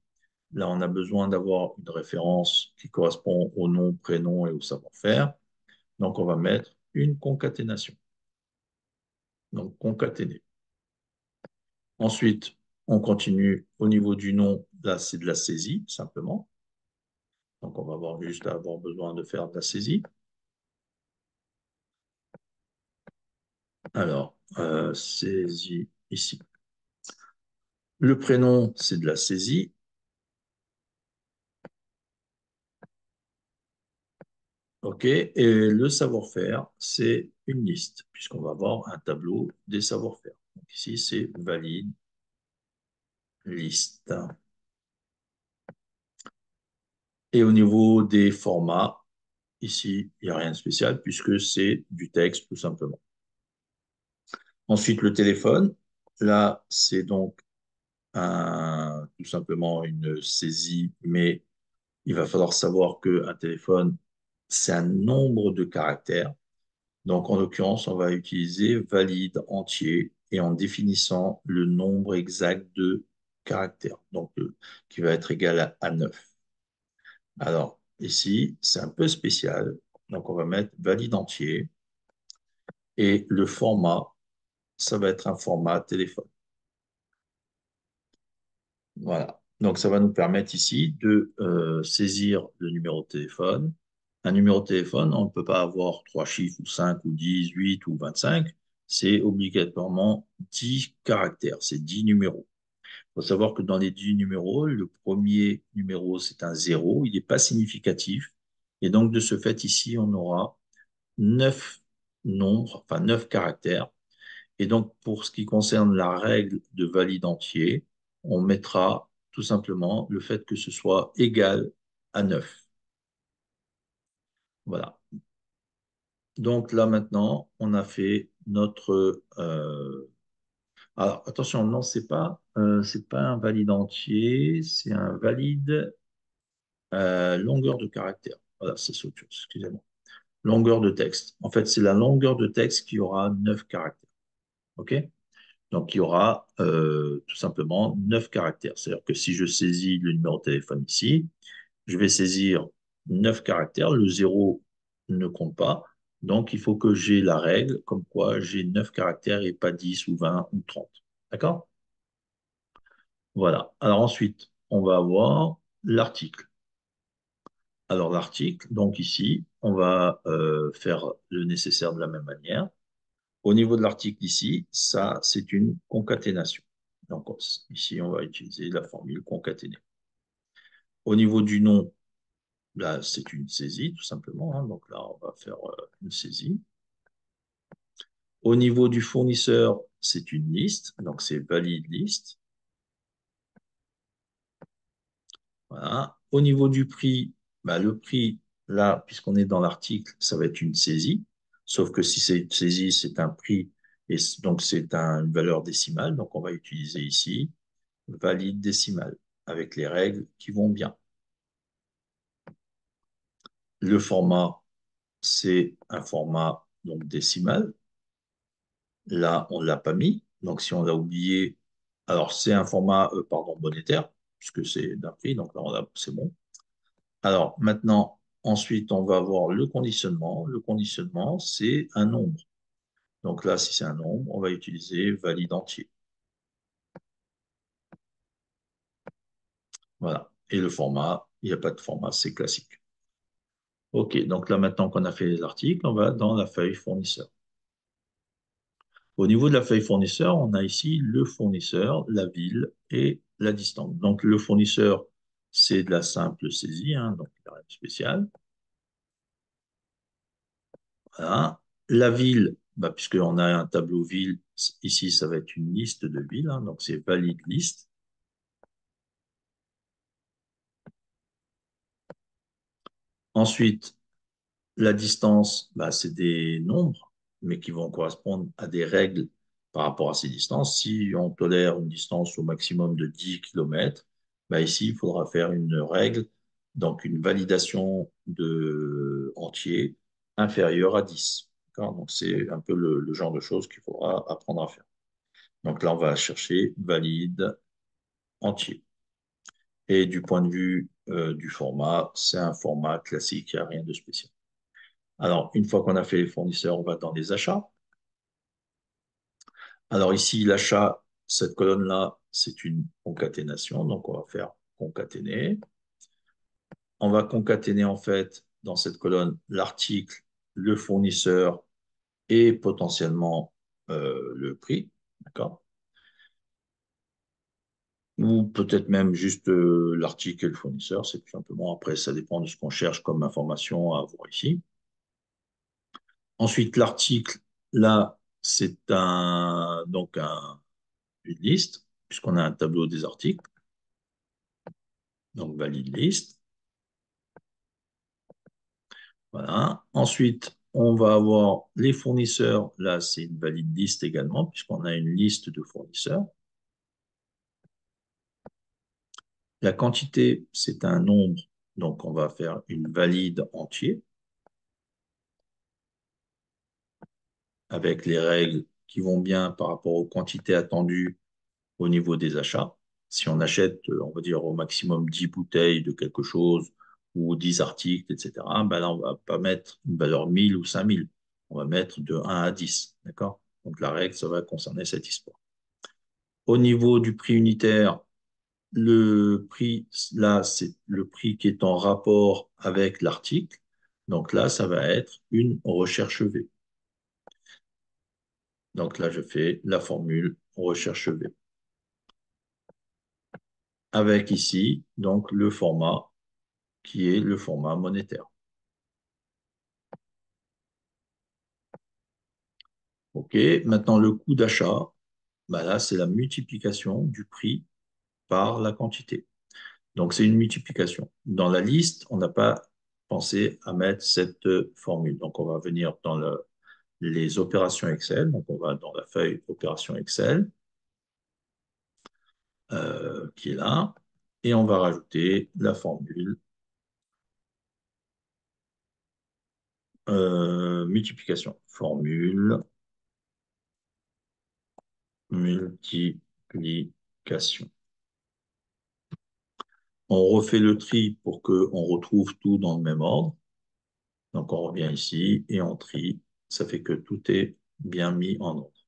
là, on a besoin d'avoir une référence qui correspond au nom, prénom et au savoir-faire. Donc, on va mettre une concaténation. Donc, concaténer. Ensuite, on continue au niveau du nom. Là, c'est de la saisie, simplement. Donc, on va avoir juste avoir besoin de faire de la saisie. Alors, saisie ici. Le prénom, c'est de la saisie. OK. Et le savoir-faire, c'est une liste, puisqu'on va avoir un tableau des savoir-faire. Donc, ici, c'est valide, liste. Et au niveau des formats, ici, il n'y a rien de spécial, puisque c'est du texte, tout simplement. Ensuite, le téléphone. Là, c'est donc tout simplement une saisie, mais il va falloir savoir qu'un téléphone, c'est un nombre de caractères. Donc, en l'occurrence, on va utiliser valide entier et en définissant le nombre exact de caractères, donc qui va être égal à 9. Alors, ici, c'est un peu spécial. Donc, on va mettre valide entier et le format, ça va être un format téléphone. Voilà. Donc, ça va nous permettre ici de saisir le numéro de téléphone. Un numéro de téléphone, on ne peut pas avoir 3 chiffres ou 5 ou 10, 8 ou 25. C'est obligatoirement 10 caractères, c'est 10 numéros. Il faut savoir que dans les 10 numéros, le premier numéro, c'est un zéro, il n'est pas significatif. Et donc, de ce fait, ici, on aura 9 nombres, enfin 9 caractères. Et donc, pour ce qui concerne la règle de valide entier, on mettra tout simplement le fait que ce soit égal à 9. Voilà. Donc là, maintenant, on a fait notre... Alors, attention, non, c'est pas un valide entier, c'est un valide longueur de caractère. Voilà, c'est autre chose, excusez-moi. Longueur de texte. En fait, c'est la longueur de texte qui aura 9 caractères. OK? Donc, il y aura tout simplement 9 caractères. C'est-à-dire que si je saisis le numéro de téléphone ici, je vais saisir 9 caractères. Le zéro ne compte pas. Donc, il faut que j'ai la règle comme quoi j'ai 9 caractères et pas 10 ou 20 ou 30. D'accord? Voilà. Alors ensuite, on va avoir l'article. Alors l'article, donc ici, on va faire le nécessaire de la même manière. Au niveau de l'article ici, ça, c'est une concaténation. Donc ici, on va utiliser la formule concaténer. Au niveau du nom, là, c'est une saisie, tout simplement. Hein. Donc là, on va faire une saisie. Au niveau du fournisseur, c'est une liste. Donc c'est valide liste. Voilà. Au niveau du prix, bah, le prix, là, puisqu'on est dans l'article, ça va être une saisie. Sauf que si c'est une saisie, c'est un prix et donc c'est une valeur décimale. Donc on va utiliser ici valide décimale avec les règles qui vont bien. Le format, c'est un format donc décimal. Là, on ne l'a pas mis. Donc si on l'a oublié, Alors, c'est un format, pardon, monétaire, puisque c'est d'un prix, donc là, c'est bon. Alors, maintenant, ensuite, on va voir le conditionnement. Le conditionnement, c'est un nombre. Donc là, si c'est un nombre, on va utiliser valide entier. Voilà. Et le format, il n'y a pas de format, c'est classique. OK, donc là, maintenant qu'on a fait les articles, on va dans la feuille fournisseur. Au niveau de la feuille fournisseur, on a ici le fournisseur, la ville et la distance. Donc, le fournisseur, c'est de la simple saisie, hein, donc il n'y a rien de spécial. Voilà. La ville, bah, puisqu'on a un tableau ville, ici, ça va être une liste de villes, hein, donc c'est valide liste. Ensuite, la distance, bah, c'est des nombres, mais qui vont correspondre à des règles par rapport à ces distances. Si on tolère une distance au maximum de 10 km, bah, ici, il faudra faire une règle, donc une validation de entier inférieure à 10. D'accord. Donc, c'est un peu le genre de choses qu'il faudra apprendre à faire. Donc là, on va chercher valide entier. Et du point de vue du format, c'est un format classique, il n'y a rien de spécial. Alors, une fois qu'on a fait les fournisseurs, on va dans les achats. Alors ici, l'achat, cette colonne-là, c'est une concaténation. Donc, on va faire concaténer. On va concaténer, en fait, dans cette colonne, l'article, le fournisseur et potentiellement le prix. D'accord? Ou peut-être même juste l'article et le fournisseur. C'est tout simplement, après, ça dépend de ce qu'on cherche comme information à voir ici. Ensuite, l'article, là, c'est une liste, puisqu'on a un tableau des articles. Donc, valide liste. Voilà. Ensuite, on va avoir les fournisseurs. Là, c'est une valide liste également, puisqu'on a une liste de fournisseurs. La quantité, c'est un nombre. Donc, on va faire une valide entier avec les règles qui vont bien par rapport aux quantités attendues au niveau des achats. Si on achète, on va dire, au maximum 10 bouteilles de quelque chose ou 10 articles, etc., ben là, on ne va pas mettre une valeur 1000 ou 5000. On va mettre de 1 à 10. D'accord? Donc, la règle, ça va concerner cette histoire. Au niveau du prix unitaire, le prix, là, c'est le prix qui est en rapport avec l'article. Donc là, ça va être une recherche V. Donc là, je fais la formule recherche V. Avec ici, donc, le format qui est le format monétaire. OK, maintenant le coût d'achat, bah là, c'est la multiplication du prix par la quantité. Donc, c'est une multiplication. Dans la liste, on n'a pas pensé à mettre cette formule. Donc, on va venir dans les opérations Excel. Donc, on va dans la feuille opération Excel, qui est là, et on va rajouter la formule multiplication. Formule multiplication. On refait le tri pour qu'on retrouve tout dans le même ordre. Donc, on revient ici et on trie. Ça fait que tout est bien mis en ordre.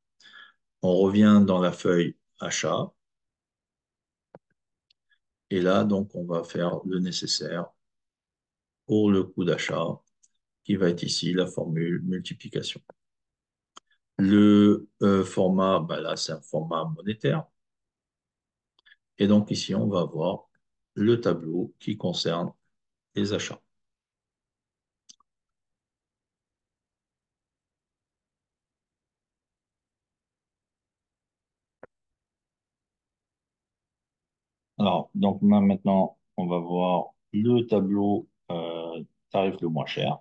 On revient dans la feuille achat. Et là, donc, on va faire le nécessaire pour le coût d'achat, qui va être ici la formule multiplication. Le format, bah là, c'est un format monétaire. Et donc, ici, on va avoir le tableau qui concerne les achats. Alors, donc maintenant, on va voir le tableau tarif le moins cher.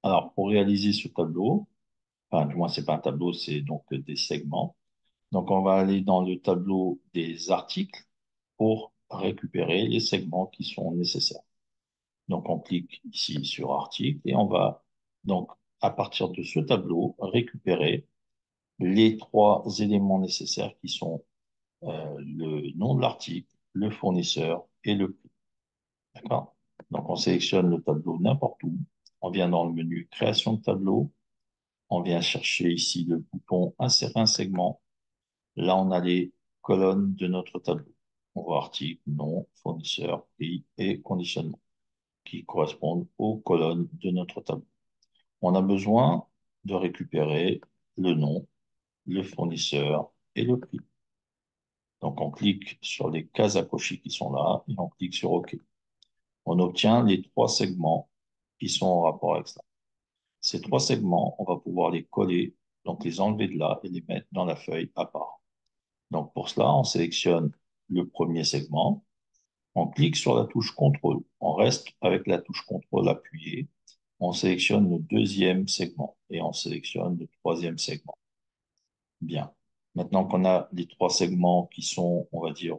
Alors, pour réaliser ce tableau, enfin, du moins, c'est pas un tableau, c'est donc des segments. Donc, on va aller dans le tableau des articles pour récupérer les segments qui sont nécessaires. Donc, on clique ici sur article et on va donc, à partir de ce tableau, récupérer les trois éléments nécessaires qui sont le nom de l'article, le fournisseur et le prix. D'accord? Donc, on sélectionne le tableau n'importe où. On vient dans le menu création de tableau. On vient chercher ici le bouton insérer un segment. Là, on a les colonnes de notre tableau. On voit article, nom, fournisseur, prix et conditionnement qui correspondent aux colonnes de notre tableau. On a besoin de récupérer le nom, le fournisseur et le prix. Donc, on clique sur les cases à cocher qui sont là et on clique sur OK. On obtient les trois segments qui sont en rapport avec ça. Ces trois segments, on va pouvoir les coller, donc les enlever de là et les mettre dans la feuille à part. Donc, pour cela, on sélectionne le premier segment. On clique sur la touche contrôle. On reste avec la touche contrôle appuyée. On sélectionne le deuxième segment et on sélectionne le troisième segment. Bien. Maintenant qu'on a les trois segments qui sont, on va dire,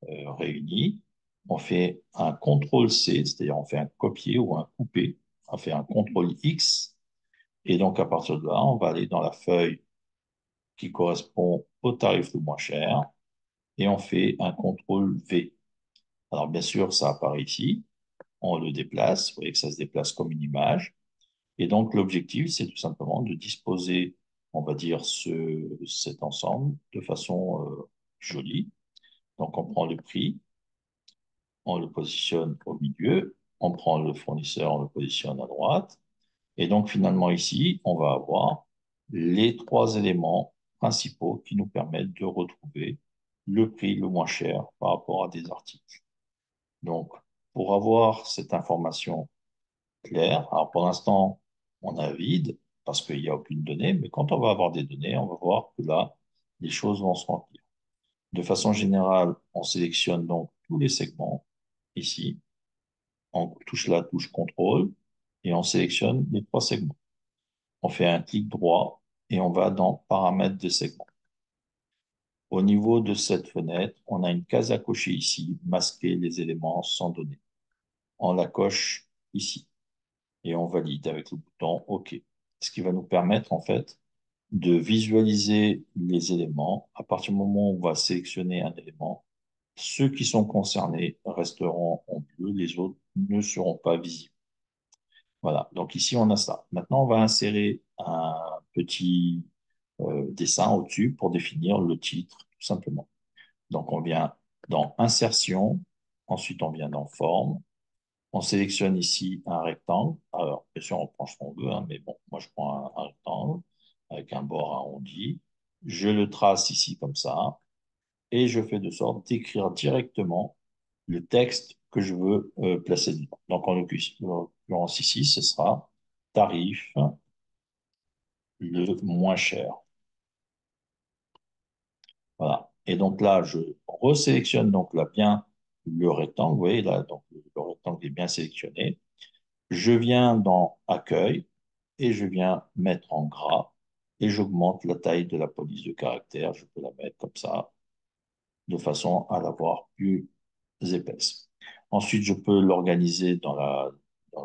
réunis, on fait un CTRL-C, c'est-à-dire on fait un copier ou un couper. On fait un CTRL-X. Et donc, à partir de là, on va aller dans la feuille qui correspond au tarif le moins cher et on fait un CTRL-V. Alors, bien sûr, ça apparaît ici. On le déplace. Vous voyez que ça se déplace comme une image. Et donc, l'objectif, c'est tout simplement de disposer, on va dire, cet ensemble de façon jolie. Donc, on prend le prix, on le positionne au milieu, on prend le fournisseur, on le positionne à droite. Et donc, finalement, ici, on va avoir les trois éléments principaux qui nous permettent de retrouver le prix le moins cher par rapport à des articles. Donc, pour avoir cette information claire, alors pour l'instant, on a vide parce qu'il n'y a aucune donnée, mais quand on va avoir des données, on va voir que là, les choses vont se remplir. De façon générale, on sélectionne donc tous les segments ici, on touche la touche contrôle et on sélectionne les trois segments. On fait un clic droit et on va dans paramètres de segment. Au niveau de cette fenêtre, on a une case à cocher ici, masquer les éléments sans données. On la coche ici et on valide avec le bouton OK. Ce qui va nous permettre en fait de visualiser les éléments. À partir du moment où on va sélectionner un élément, ceux qui sont concernés resteront en bleu, les autres ne seront pas visibles. Voilà, donc ici on a ça. Maintenant, on va insérer un petit dessin au-dessus pour définir le titre, tout simplement. Donc on vient dans Insertion, ensuite on vient dans Forme, on sélectionne ici un rectangle. Alors, bien sûr, on prend ce qu'on veut, hein, mais bon, moi je prends un rectangle avec un bord arrondi. Je le trace ici comme ça et je fais de sorte d'écrire directement le texte que je veux placer dedans. Donc, en l'occurrence ici, ce sera tarif le moins cher. Voilà. Et donc là, je resélectionne donc là bien le rectangle. Vous voyez là, donc le rectangle est bien sélectionné. Je viens dans Accueil et je viens mettre en gras et j'augmente la taille de la police de caractère. Je peux la mettre comme ça, de façon à l'avoir plus épaisse. Ensuite, je peux l'organiser dans le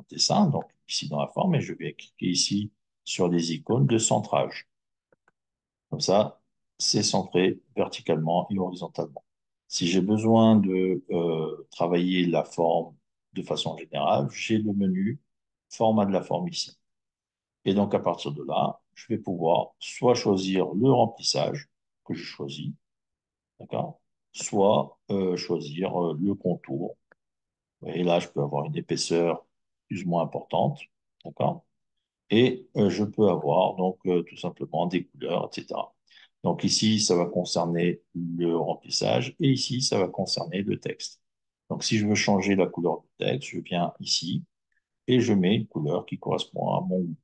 dessin, donc ici dans la forme, et je vais cliquer ici sur les icônes de centrage. Comme ça, c'est centré verticalement et horizontalement. Si j'ai besoin de travailler la forme de façon générale, j'ai le menu format de la forme ici. Et donc, à partir de là, je vais pouvoir soit choisir le remplissage que je choisis, d'accord, soit choisir le contour. Et là, je peux avoir une épaisseur plus ou moins importante, d'accord? Et je peux avoir donc tout simplement des couleurs, etc. Donc ici, ça va concerner le remplissage et ici, ça va concerner le texte. Donc si je veux changer la couleur du texte, je viens ici et je mets une couleur qui correspond à mon goût.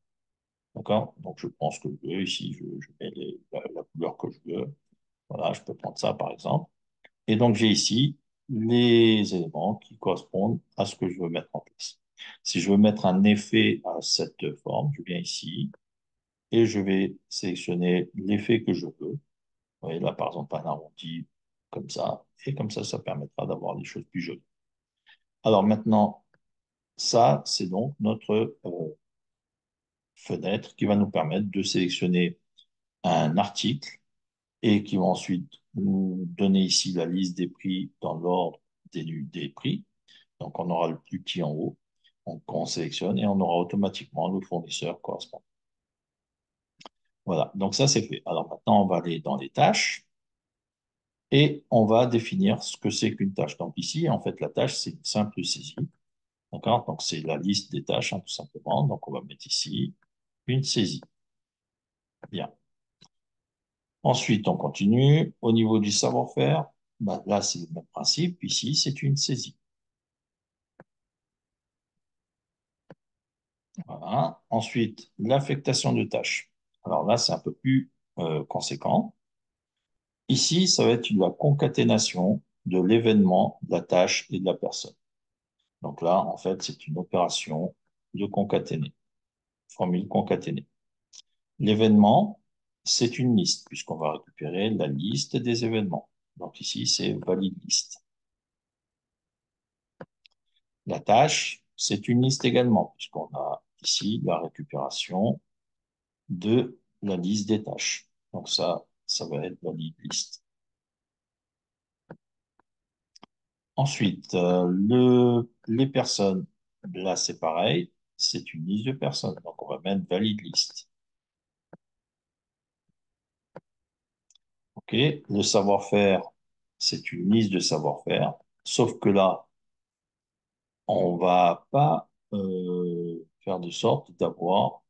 D'accord? Donc je prends ce que je veux. Ici, je mets la couleur que je veux. Voilà, je peux prendre ça par exemple. Et donc j'ai ici les éléments qui correspondent à ce que je veux mettre en place. Si je veux mettre un effet à cette forme, je viens ici et je vais sélectionner l'effet que je veux. Vous voyez là, par exemple, un arrondi comme ça. Et comme ça permettra d'avoir des choses plus jolies. Alors maintenant, ça, c'est donc notre fenêtre qui va nous permettre de sélectionner un article et qui va ensuite donner ici la liste des prix dans l'ordre des prix. Donc, on aura le plus petit en haut. On sélectionne et on aura automatiquement le fournisseur correspondant. Voilà, donc ça c'est fait. Alors maintenant, on va aller dans les tâches et on va définir ce que c'est qu'une tâche. Donc ici, en fait, la tâche, c'est une simple saisie. D'accord? Donc c'est la liste des tâches, hein, tout simplement. Donc on va mettre ici une saisie. Bien. Ensuite, on continue. Au niveau du savoir-faire, bah, là, c'est le même principe. Ici, c'est une saisie. Voilà. Ensuite, l'affectation de tâches. Alors là, c'est un peu plus conséquent. Ici, ça va être la concaténation de l'événement, de la tâche et de la personne. Donc là, en fait, c'est une opération de concaténer, formule concaténée. L'événement, c'est une liste, puisqu'on va récupérer la liste des événements. Donc ici, c'est valide liste. La tâche, c'est une liste également, puisqu'on a ici la récupération de la liste des tâches. Donc ça va être valide liste. Ensuite, les personnes, là c'est pareil, c'est une liste de personnes. Donc on va mettre valide liste. OK. Le savoir-faire, c'est une liste de savoir-faire. Sauf que là, on va pas faire de sorte d'avoir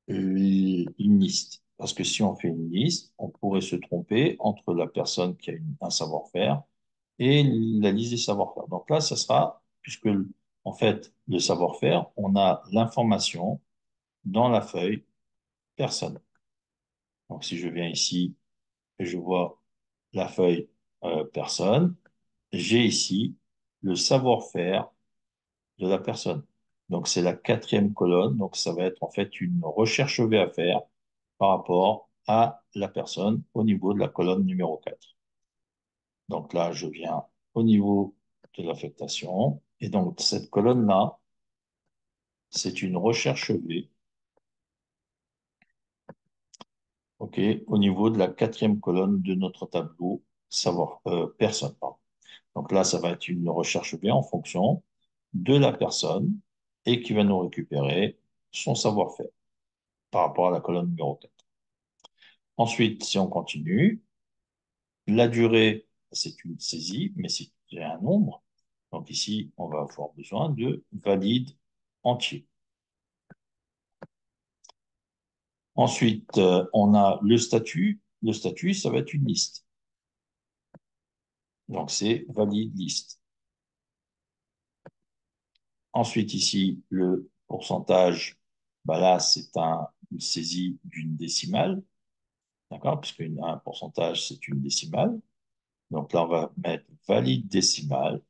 une liste. Parce que si on fait une liste, on pourrait se tromper entre la personne qui a un savoir-faire et la liste des savoir-faire. Donc là, ça sera, puisque en fait, le savoir-faire, on a l'information dans la feuille personne. Donc si je viens ici et je vois la feuille personne, j'ai ici le savoir-faire de la personne. Donc, c'est la quatrième colonne. Donc, ça va être en fait une recherche V à faire par rapport à la personne au niveau de la colonne numéro 4. Donc là, je viens au niveau de l'affectation. Et donc, cette colonne-là, c'est une recherche V, OK, au niveau de la quatrième colonne de notre tableau savoir, personne, pardon. Donc là, ça va être une recherche V en fonction de la personne et qui va nous récupérer son savoir-faire par rapport à la colonne numéro 4. Ensuite, si on continue, la durée, c'est une saisie, mais c'est un nombre. Donc ici, on va avoir besoin de valide entier. Ensuite, on a le statut. Le statut, ça va être une liste. Donc c'est valide liste. Ensuite, ici, le pourcentage, bah là, c'est une saisie d'une décimale. D'accord? Puisque un pourcentage, c'est une décimale. Donc là, on va mettre valide décimale.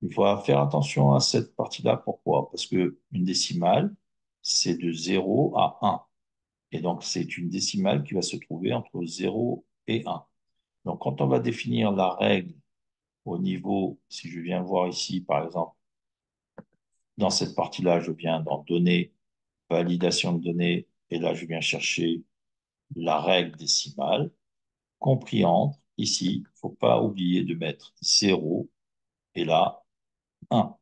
Il faut faire attention à cette partie-là. Pourquoi? Parce que une décimale, c'est de 0 à 1. Et donc, c'est une décimale qui va se trouver entre 0 et 1. Donc, quand on va définir la règle au niveau, si je viens voir ici, par exemple, dans cette partie-là, je viens dans données, validation de données, et là, je viens chercher la règle décimale, compris entre, ici, il ne faut pas oublier de mettre 0 et là, 1.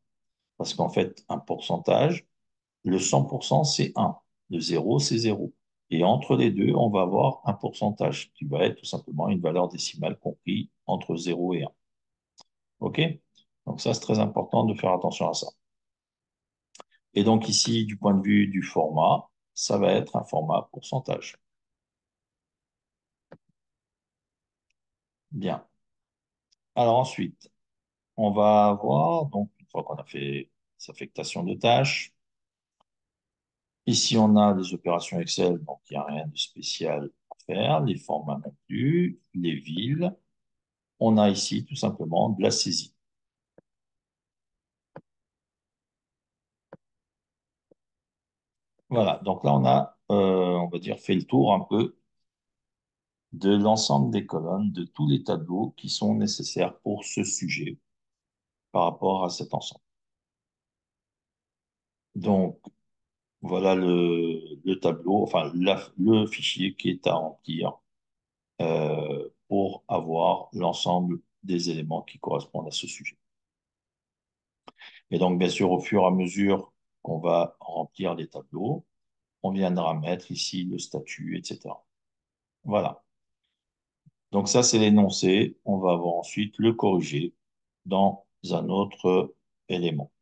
Parce qu'en fait, un pourcentage, le 100%, c'est 1. Le 0, c'est 0. Et entre les deux, on va avoir un pourcentage qui va être tout simplement une valeur décimale comprise entre 0 et 1. OK? Donc ça, c'est très important de faire attention à ça. Et donc ici, du point de vue du format, ça va être un format pourcentage. Bien. Alors ensuite, on va avoir, donc une fois qu'on a fait les affectations de tâches, ici on a les opérations Excel, donc il n'y a rien de spécial à faire, les formats non plus, les villes. On a ici tout simplement de la saisie. Voilà, donc là on a, on va dire, fait le tour un peu de l'ensemble des colonnes, de tous les tableaux qui sont nécessaires pour ce sujet par rapport à cet ensemble. Donc, voilà le tableau, enfin le fichier qui est à remplir pour avoir l'ensemble des éléments qui correspondent à ce sujet. Et donc, bien sûr, au fur et à mesure qu'on va remplir les tableaux, on viendra mettre ici le statut, etc. Voilà. Donc ça, c'est l'énoncé. On va avoir ensuite le corriger dans un autre élément.